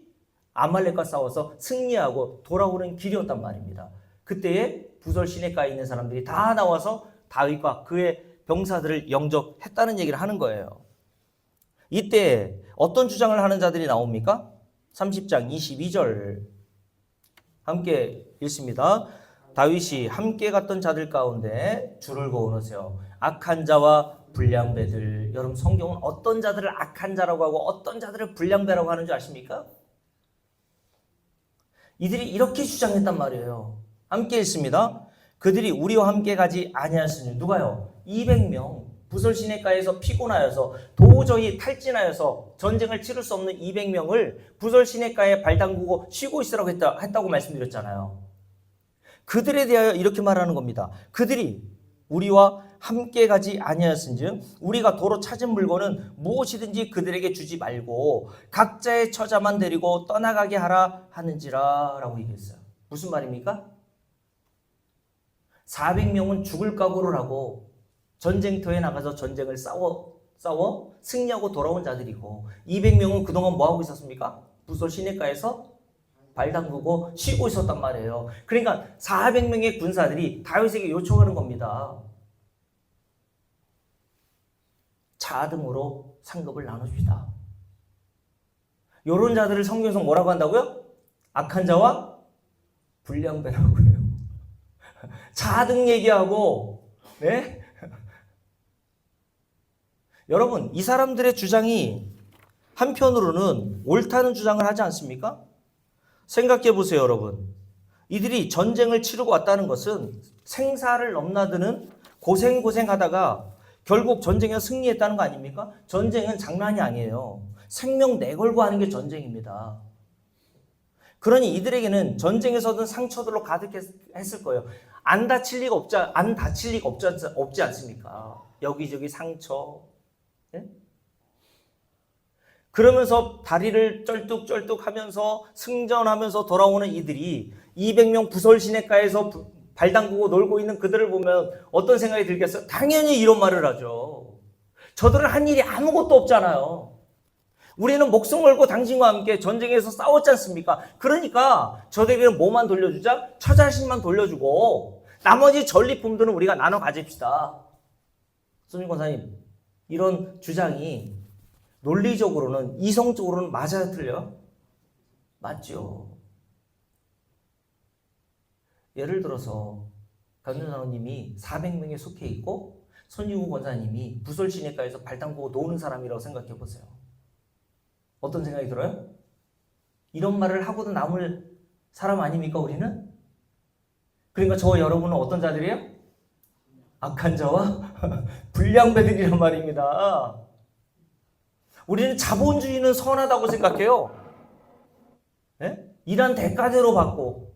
아말렉과 싸워서 승리하고 돌아오는 길이었단 말입니다. 그때에 부솔 시내가에 있는 사람들이 다 나와서 다윗과 그의 병사들을 영접했다는 얘기를 하는 거예요. 이때 어떤 주장을 하는 자들이 나옵니까? 30장 22절 함께 읽습니다. 다윗이 함께 갔던 자들 가운데 줄을 그어놓으세요. 악한 자와 불량배들. 여러분 성경은 어떤 자들을 악한 자라고 하고 어떤 자들을 불량배라고 하는 줄 아십니까? 이들이 이렇게 주장했단 말이에요. 함께 읽습니다. 그들이 우리와 함께 가지 아니하였으니 누가요? 200명. 부솔 시내가에서 피곤하여서 도저히 탈진하여서 전쟁을 치를 수 없는 200명을 부솔 시내가에 발 담그고 쉬고 있으라고 했다고 말씀드렸잖아요. 그들에 대하여 이렇게 말하는 겁니다. 그들이 우리와 함께 가지 아니하였은즉 우리가 도로 찾은 물건은 무엇이든지 그들에게 주지 말고 각자의 처자만 데리고 떠나가게 하라 하는지라 라고 얘기했어요. 무슨 말입니까? 400명은 죽을 각오를 하고 전쟁터에 나가서 전쟁을 싸워 승리하고 돌아온 자들이고 200명은 그동안 뭐하고 있었습니까? 부솔 시내가에서 발 담그고 쉬고 있었단 말이에요. 그러니까 400명의 군사들이 다윗에게 요청하는 겁니다. 자등으로 상급을 나눠줍시다. 이런 자들을 성경에서 뭐라고 한다고요? 악한 자와 불량배라고 해요. 자등 얘기하고, 네? 여러분, 이 사람들의 주장이 한편으로는 옳다는 주장을 하지 않습니까? 생각해 보세요, 여러분. 이들이 전쟁을 치르고 왔다는 것은 생사를 넘나드는 고생하다가 결국 전쟁에 승리했다는 거 아닙니까? 전쟁은 장난이 아니에요. 생명 내걸고 하는 게 전쟁입니다. 그러니 이들에게는 전쟁에서든 상처들로 가득했을 거예요. 안 다칠 리가 없지 않습니까? 여기저기 상처. 네? 그러면서 다리를 쩔뚝쩔뚝 하면서 승전하면서 돌아오는 이들이 200명 부솔 시내가에서 발 담그고 놀고 있는 그들을 보면 어떤 생각이 들겠어요? 당연히 이런 말을 하죠. 저들은 한 일이 아무것도 없잖아요. 우리는 목숨 걸고 당신과 함께 전쟁에서 싸웠지 않습니까? 그러니까 저들에게는 뭐만 돌려주자? 처자식만 돌려주고 나머지 전리품들은 우리가 나눠 가집시다. 손님 권사님, 이런 주장이 논리적으로는 이성적으로는 맞아요, 틀려요? 맞죠. 예를 들어서 강윤사님이 400명에 속해 있고 손유구 권사님이 부솔 시내가에서 발 담그고 노는 사람이라고 생각해 보세요. 어떤 생각이 들어요? 이런 말을 하고도 남을 사람 아닙니까, 우리는? 그러니까 저와 여러분은 어떤 자들이에요? 악한 자와 불량배들이란 말입니다. 우리는 자본주의는 선하다고 생각해요. 네? 일한 대가대로 받고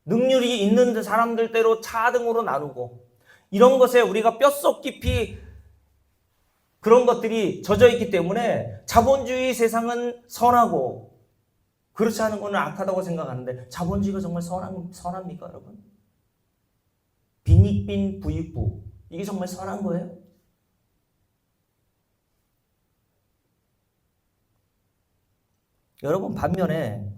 능률이 있는 사람들대로 차등으로 나누고 이런 것에 우리가 뼛속 깊이 그런 것들이 젖어 있기 때문에 자본주의 세상은 선하고 그렇지 않은 것은 악하다고 생각하는데 자본주의가 정말 선합니까, 여러분? 빈익빈 부익부 이게 정말 선한 거예요? 여러분, 반면에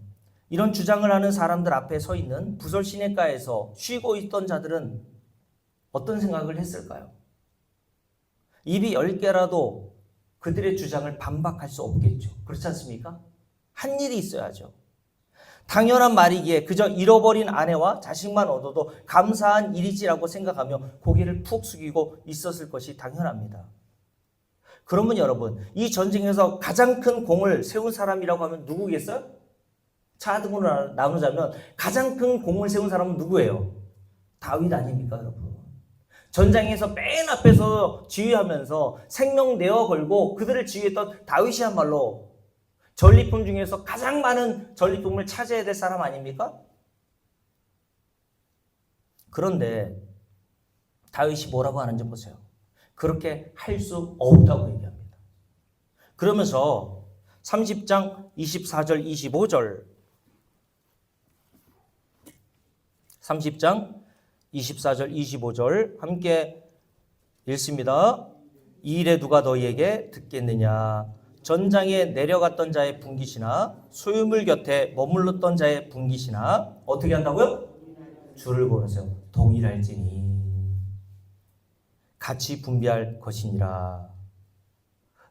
이런 주장을 하는 사람들 앞에 서 있는 부설 시냇가에서 쉬고 있던 자들은 어떤 생각을 했을까요? 입이 10개라도 그들의 주장을 반박할 수 없겠죠. 그렇지 않습니까? 한 일이 있어야죠. 당연한 말이기에 그저 잃어버린 아내와 자식만 얻어도 감사한 일이지라고 생각하며 고개를 푹 숙이고 있었을 것이 당연합니다. 그러면 여러분, 이 전쟁에서 가장 큰 공을 세운 사람이라고 하면 누구겠어요? 차등으로 나누자면 가장 큰 공을 세운 사람은 누구예요? 다윗 아닙니까, 여러분? 전장에서 맨 앞에서 지휘하면서 생명 내어 걸고 그들을 지휘했던 다윗이야말로 전리품 중에서 가장 많은 전리품을 차지해야 될 사람 아닙니까? 그런데 다윗이 뭐라고 하는지 보세요. 그렇게 할 수 없다고 얘기합니다. 그러면서 30장 24절 25절 30장 24절 25절 함께 읽습니다. 이 일에 누가 너희에게 듣겠느냐? 전장에 내려갔던 자의 분깃이나 소유물 곁에 머물렀던 자의 분깃이나 어떻게 한다고요? 줄을 걸으세요. 동일할지니 같이 분배할 것이니라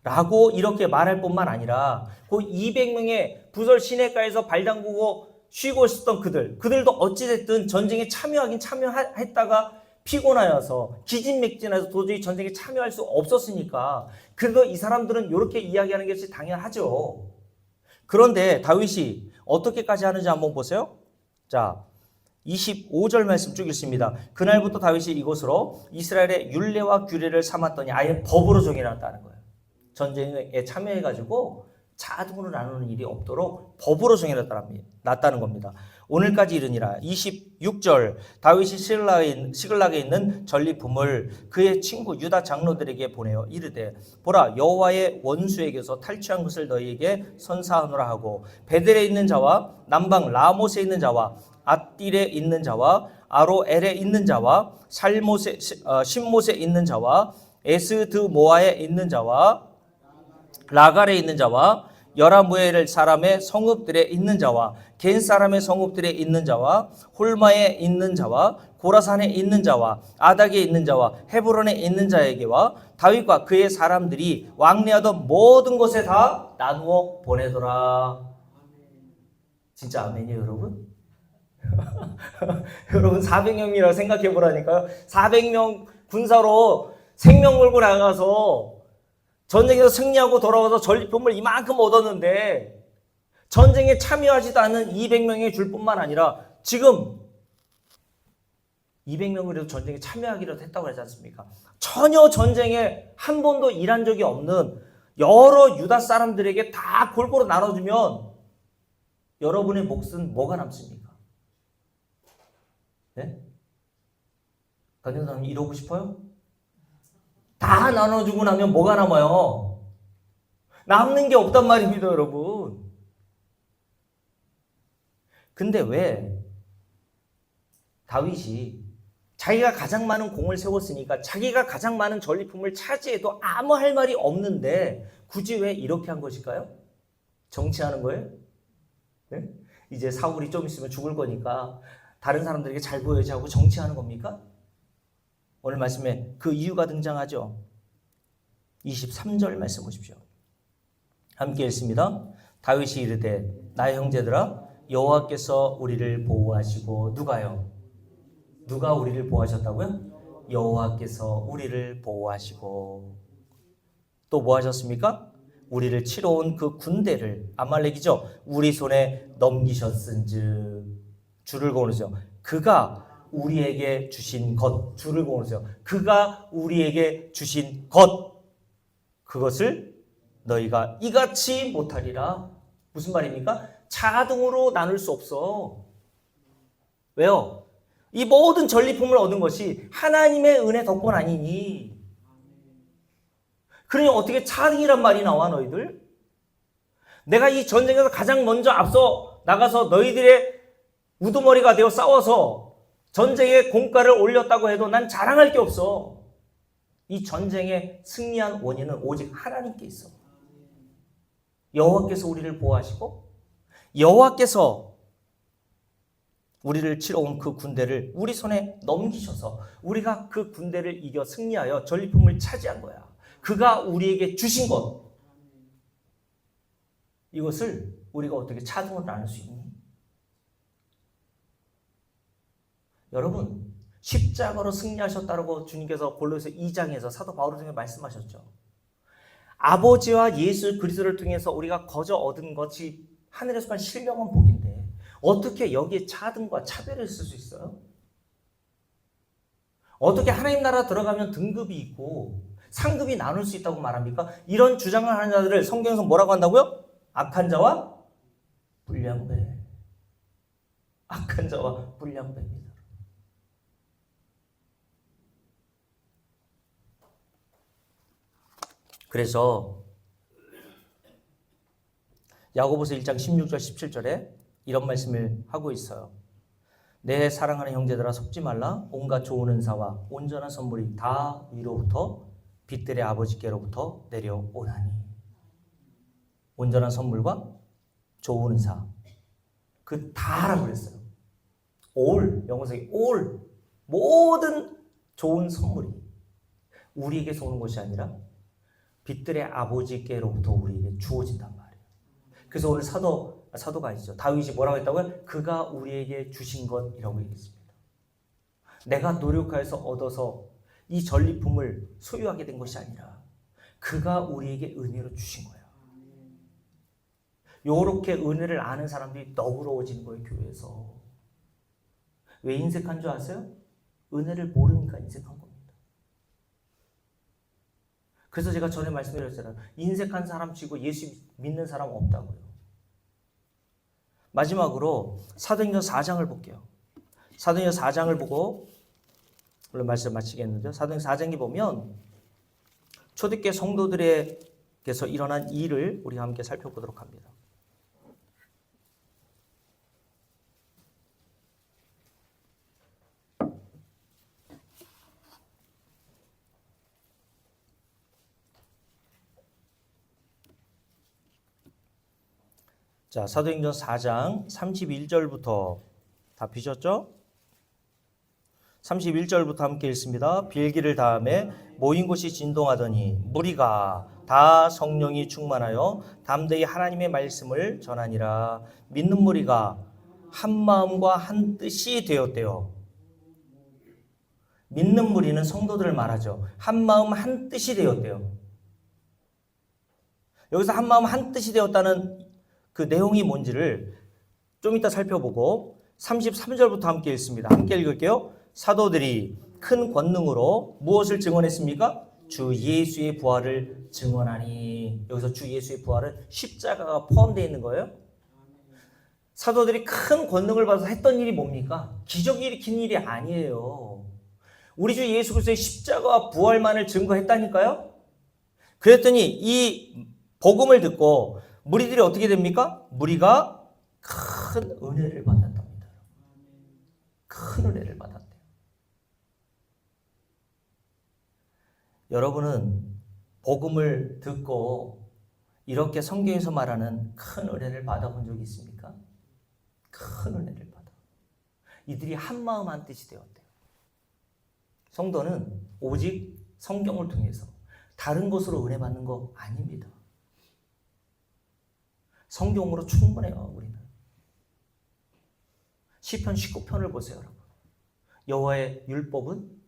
라고 이렇게 말할 뿐만 아니라 그 200명의 부설 시냇가에서 발 담그고 쉬고 있었던 그들도 어찌됐든 전쟁에 참여하긴 참여했다가 피곤하여서 기진맥진해서 도저히 전쟁에 참여할 수 없었으니까 그래도 이 사람들은 이렇게 이야기하는 것이 당연하죠. 그런데 다윗이 어떻게까지 하는지 한번 보세요. 자, 25절 말씀 쭉 읽습니다. 그날부터 다윗이 이것으로 이스라엘의 율례와 규례를 삼았더니 아예 법으로 정해놨다는 거예요. 전쟁에 참여해가지고 차등으로 나누는 일이 없도록 법으로 정해놨다는 겁니다. 오늘까지 이르니라. 26절 다윗이 시글락에 있는 전리품을 그의 친구 유다 장로들에게 보내어 이르되 보라 여호와의 원수에게서 탈취한 것을 너희에게 선사하노라 하고 베델에 있는 자와 남방 라못에 있는 자와 앗딜에 있는 자와 아로엘에 있는 자와 신못에 있는 자와 에스드모아에 있는 자와 라갈에 있는 자와 여라무엘 사람의 성읍들에 있는 자와 겐 사람의 성읍들에 있는 자와 홀마에 있는 자와 고라산에 있는 자와 아닥에 있는 자와 헤브론에 있는 자에게와 다윗과 그의 사람들이 왕래하던 모든 곳에 다 나누어 보내더라. 진짜 아멘이에요, 여러분? 여러분 400명이라고 생각해 보라니까요. 400명 군사로 생명 걸고 나가서 전쟁에서 승리하고 돌아와서 전리품을 이만큼 얻었는데 전쟁에 참여하지도 않은 200명에 줄 뿐만 아니라 지금 200명이라도 전쟁에 참여하기라도 했다고 하지 않습니까? 전혀 전쟁에 한 번도 일한 적이 없는 여러 유다 사람들에게 다 골고루 나눠주면 여러분의 몫은 뭐가 남습니까? 네? 강경사님 이러고 싶어요? 다 나눠주고 나면 뭐가 남아요? 남는 게 없단 말입니다, 여러분. 근데 왜 다윗이 자기가 가장 많은 공을 세웠으니까 자기가 가장 많은 전리품을 차지해도 아무 할 말이 없는데 굳이 왜 이렇게 한 것일까요? 정치하는 거예요? 네? 이제 사울이 좀 있으면 죽을 거니까 다른 사람들에게 잘 보여야지 하고 정치하는 겁니까? 오늘 말씀에 그 이유가 등장하죠. 23절 말씀 보십시오. 함께 읽습니다. 다윗이 이르되 나의 형제들아 여호와께서 우리를 보호하시고 누가요? 누가 우리를 보호하셨다고요? 여호와께서 우리를 보호하시고 또 뭐 하셨습니까? 우리를 치러 온 그 군대를 아말렉이죠. 우리 손에 넘기셨은즉 줄을 그으세요. 그가 우리에게 주신 것 줄을 그으세요. 그가 우리에게 주신 것 그것을 너희가 이같이 못하리라. 무슨 말입니까? 차등으로 나눌 수 없어. 왜요? 이 모든 전리품을 얻은 것이 하나님의 은혜 덕분 아니니. 그러니 어떻게 차등이란 말이 나와 너희들? 내가 이 전쟁에서 가장 먼저 앞서 나가서 너희들의 우두머리가 되어 싸워서 전쟁의 공가를 올렸다고 해도 난 자랑할 게 없어. 이 전쟁에 승리한 원인은 오직 하나님께 있어. 여호와께서 우리를 보호하시고 여호와께서 우리를 치러 온 그 군대를 우리 손에 넘기셔서 우리가 그 군대를 이겨 승리하여 전리품을 차지한 거야. 그가 우리에게 주신 것. 이것을 우리가 어떻게 차등을 나눌 수 있니? 여러분, 십자가로 승리하셨다고 주님께서 골로새 2장에서 사도 바울을 통해 말씀하셨죠. 아버지와 예수 그리스도를 통해서 우리가 거저 얻은 것이 하늘에서 간 신령한 복인데 어떻게 여기에 차등과 차별을 쓸 수 있어요? 어떻게 하나님 나라 들어가면 등급이 있고 상급이 나눌 수 있다고 말합니까? 이런 주장을 하는 자들을 성경에서 뭐라고 한다고요? 악한 자와 불량배. 악한 자와 불량배입니다. 그래서 야고보서 1장 16절 17절에 이런 말씀을 하고 있어요. 내 사랑하는 형제들아 속지 말라. 온갖 좋은 은사와 온전한 선물이 다 위로부터 빛들의 아버지께로부터 내려오나니. 온전한 선물과 좋은 은사, 그 다라고 그랬어요. all, 영어상에 all, 모든 좋은 선물이 우리에게서 오는 것이 아니라 빛들의 아버지께로부터 우리에게 주어진단 말이에요. 그래서 오늘 사도가 아니죠. 다윗이 뭐라고 했다고요? 그가 우리에게 주신 것이라고 얘기했습니다. 내가 노력하여서 얻어서 이 전리품을 소유하게 된 것이 아니라 그가 우리에게 은혜로 주신 거예요. 요렇게 은혜를 아는 사람들이 너그러워지는 거예요, 교회에서. 왜 인색한 줄 아세요? 은혜를 모르니까 인색한 겁니다. 그래서 제가 전에 말씀드렸잖아요. 인색한 사람 치고 예수 믿는 사람 없다고요. 마지막으로 사도행전 4장을 볼게요. 사도행전 4장을 보고 오늘 말씀 마치겠는데요. 사도행전 4장에 보면 초대교회 성도들에게서 일어난 일을 우리 함께 살펴보도록 합니다. 자, 사도행전 4장 31절부터 다 비셨죠? 31절부터 함께 읽습니다. 빌기를 다음에 모인 곳이 진동하더니 무리가 다 성령이 충만하여 담대히 하나님의 말씀을 전하니라. 믿는 무리가 한 마음과 한 뜻이 되었대요. 믿는 무리는 성도들을 말하죠. 한 마음 한 뜻이 되었대요. 여기서 한 마음 한 뜻이 되었다는 그 내용이 뭔지를 좀 이따 살펴보고 33절부터 함께 읽습니다. 함께 읽을게요. 사도들이 큰 권능으로 무엇을 증언했습니까? 주 예수의 부활을 증언하니. 여기서 주 예수의 부활은 십자가가 포함되어 있는 거예요. 사도들이 큰 권능을 받아서 했던 일이 뭡니까? 기적 일으킨 일이 아니에요. 우리 주 예수 그리스도의 십자가와 부활만을 증거했다니까요. 그랬더니 이 복음을 듣고 무리들이 어떻게 됩니까? 무리가 큰 은혜를 받았답니다. 큰 은혜를 받았대요. 여러분은 복음을 듣고 이렇게 성경에서 말하는 큰 은혜를 받아본 적이 있습니까? 큰 은혜를 받아. 이들이 한 마음 한 뜻이 되었대요. 성도는 오직 성경을 통해서 다른 것으로 은혜 받는 거 아닙니다. 성경으로 충분해요, 우리는. 시편 19편을 보세요, 여러분. 여호와의 율법은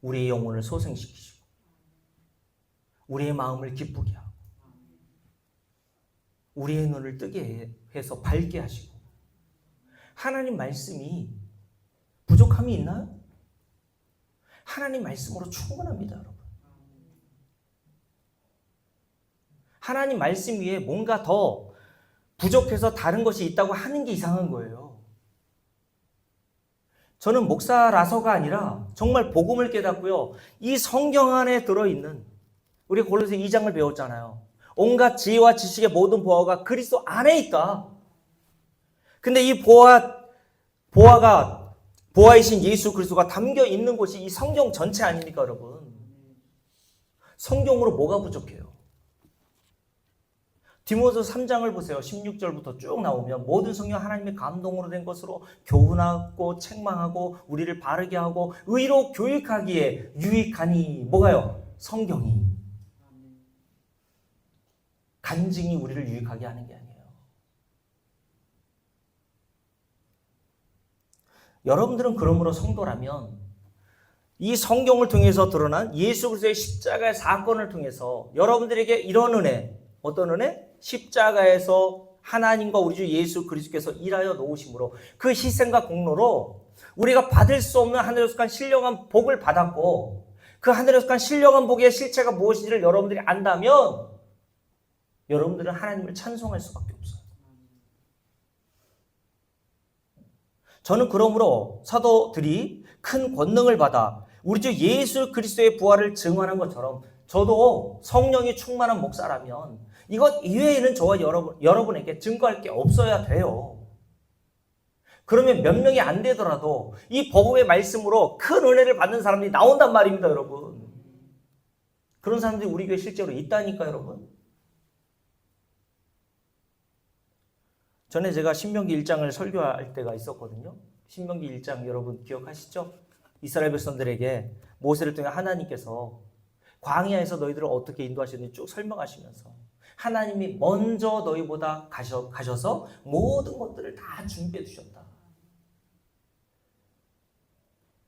우리의 영혼을 소생시키시고 우리의 마음을 기쁘게 하고 우리의 눈을 뜨게 해서 밝게 하시고. 하나님 말씀이 부족함이 있나요? 하나님 말씀으로 충분합니다, 여러분. 하나님 말씀 위에 뭔가 더 부족해서 다른 것이 있다고 하는 게 이상한 거예요. 저는 목사라서가 아니라 정말 복음을 깨닫고요. 이 성경 안에 들어있는 우리 골로새 2장을 배웠잖아요. 온갖 지혜와 지식의 모든 보화가 그리스도 안에 있다. 근데 이 보화이신 예수 그리스도가 담겨 있는 곳이 이 성경 전체 아닙니까, 여러분? 성경으로 뭐가 부족해요? 디모데서 3장을 보세요. 16절부터 쭉 나오면 모든 성경 하나님의 감동으로 된 것으로 교훈하고 책망하고 우리를 바르게 하고 의로 교육하기에 유익하니 뭐가요? 성경이. 간증이 우리를 유익하게 하는 게 아니에요. 여러분들은 그러므로 성도라면 이 성경을 통해서 드러난 예수 그리스도의 십자가의 사건을 통해서 여러분들에게 이런 은혜, 어떤 은혜? 십자가에서 하나님과 우리 주 예수 그리스도께서 일하여 놓으심으로 그 희생과 공로로 우리가 받을 수 없는 하늘에 속한 신령한 복을 받았고 그 하늘에 속한 신령한 복의 실체가 무엇인지를 여러분들이 안다면 여러분들은 하나님을 찬송할 수밖에 없어요. 저는 그러므로 사도들이 큰 권능을 받아 우리 주 예수 그리스도의 부활을 증언한 것처럼 저도 성령이 충만한 목사라면 이것 이외에는 저와 여러분에게 증거할 게 없어야 돼요. 그러면 몇 명이 안 되더라도 이 복음의 말씀으로 큰 은혜를 받는 사람들이 나온단 말입니다, 여러분. 그런 사람들이 우리 교회에 실제로 있다니까, 여러분. 전에 제가 신명기 1장을 설교할 때가 있었거든요. 신명기 1장 여러분 기억하시죠? 이스라엘 백성들에게 모세를 통해 하나님께서 광야에서 너희들을 어떻게 인도하셨는지 쭉 설명하시면서 하나님이 먼저 너희보다 가셔서 모든 것들을 다 준비해 두셨다.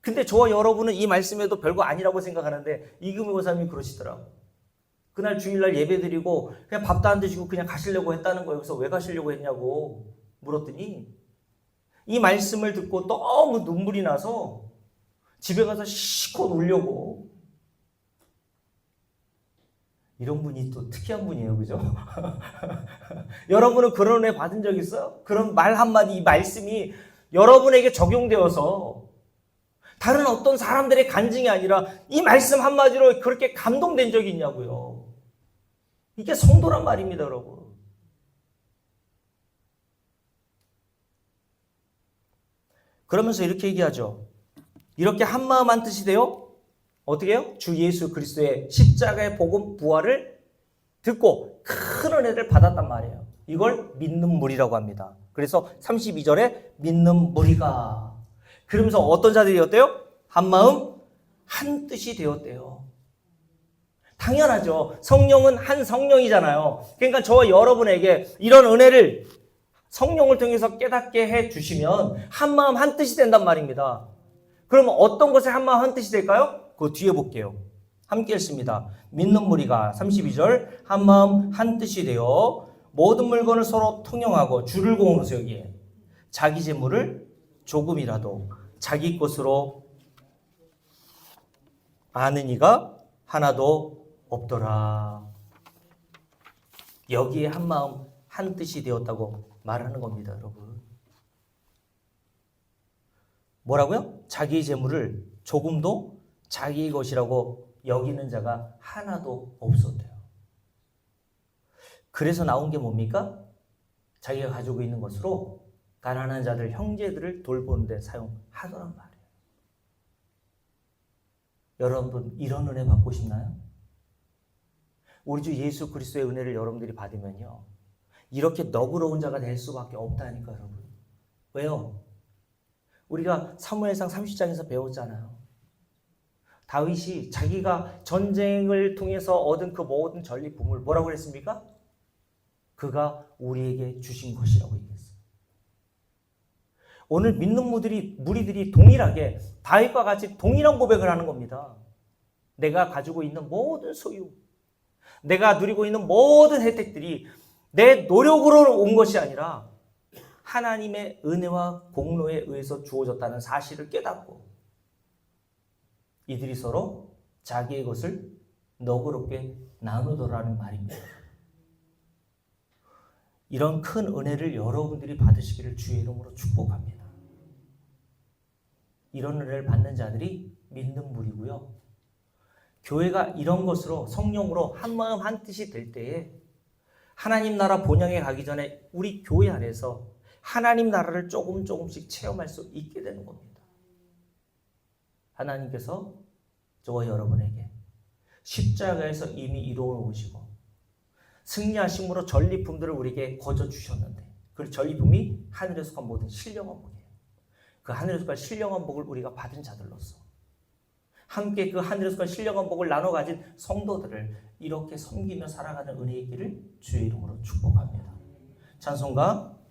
근데 저와 여러분은 이 말씀에도 별거 아니라고 생각하는데 이금희 목사님이 그러시더라고요. 그날 주일날 예배 드리고 그냥 밥도 안 드시고 그냥 가시려고 했다는 거예요. 그래서 왜 가시려고 했냐고 물었더니 이 말씀을 듣고 너무 눈물이 나서 집에 가서 실컷 울려고. 이런 분이 또 특이한 분이에요. 그죠? 여러분은 그런 은혜 받은 적 있어요? 그런 말 한마디, 이 말씀이 여러분에게 적용되어서 다른 어떤 사람들의 간증이 아니라 이 말씀 한마디로 그렇게 감동된 적이 있냐고요. 이게 성도란 말입니다, 여러분. 그러면서 이렇게 얘기하죠. 이렇게 한마음 한뜻이 되어 어떻게 해요? 주 예수 그리스도의 십자가의 복음 부활을 듣고 큰 은혜를 받았단 말이에요. 이걸 믿는 무리라고 합니다. 그래서 32절에 믿는 무리가 그러면서 어떤 자들이었대요? 한마음 한뜻이 되었대요. 당연하죠. 성령은 한 성령이잖아요. 그러니까 저와 여러분에게 이런 은혜를 성령을 통해서 깨닫게 해주시면 한마음 한뜻이 된단 말입니다. 그러면 어떤 것에 한마음 한뜻이 될까요? 그 뒤에 볼게요. 함께 읽습니다. 믿는 무리가 32절 한마음 한뜻이 되어 모든 물건을 서로 통용하고 주를 공으로서 여기에 자기 재물을 조금이라도 자기 것으로 아는 이가 하나도 없더라. 여기에 한마음 한뜻이 되었다고 말하는 겁니다, 여러분. 뭐라고요? 자기 재물을 조금도 자기 것이라고 여기는 자가 하나도 없었대요. 그래서 나온 게 뭡니까? 자기가 가지고 있는 것으로 가난한 자들, 형제들을 돌보는 데 사용하더란 말이에요. 여러분 이런 은혜 받고 싶나요? 우리 주 예수 그리스도의 은혜를 여러분들이 받으면요. 이렇게 너그러운 자가 될 수밖에 없다니까 여러분. 왜요? 우리가 사무엘상 30장에서 배웠잖아요. 다윗이 자기가 전쟁을 통해서 얻은 그 모든 전리품을 뭐라고 그랬습니까? 그가 우리에게 주신 것이라고 얘기했어요. 오늘 믿는 무리들이 동일하게 다윗과 같이 동일한 고백을 하는 겁니다. 내가 가지고 있는 모든 소유, 내가 누리고 있는 모든 혜택들이 내 노력으로 온 것이 아니라 하나님의 은혜와 공로에 의해서 주어졌다는 사실을 깨닫고 이들이 서로 자기의 것을 너그럽게 나누더라는 말입니다. 이런 큰 은혜를 여러분들이 받으시기를 주의 이름으로 축복합니다. 이런 은혜를 받는 자들이 믿는 무리고요. 교회가 이런 것으로 성령으로 한마음 한뜻이 될 때에 하나님 나라 본향에 가기 전에 우리 교회 안에서 하나님 나라를 조금씩 체험할 수 있게 되는 겁니다. 하나님께서 저와 여러분에게 십자가에서 이미 이루어 오시고 승리하심으로 전리품들을 우리에게 거저 주셨는데 그 전리품이 하늘에 속한 모든 신령한 복이에요. 그 하늘에 속한 신령한 복을 우리가 받은 자들로서 함께 그 하늘에 속한 신령한 복을 나눠 가진 성도들을 이렇게 섬기며 살아가는 은혜의 길을 주의 이름으로 축복합니다. 찬송가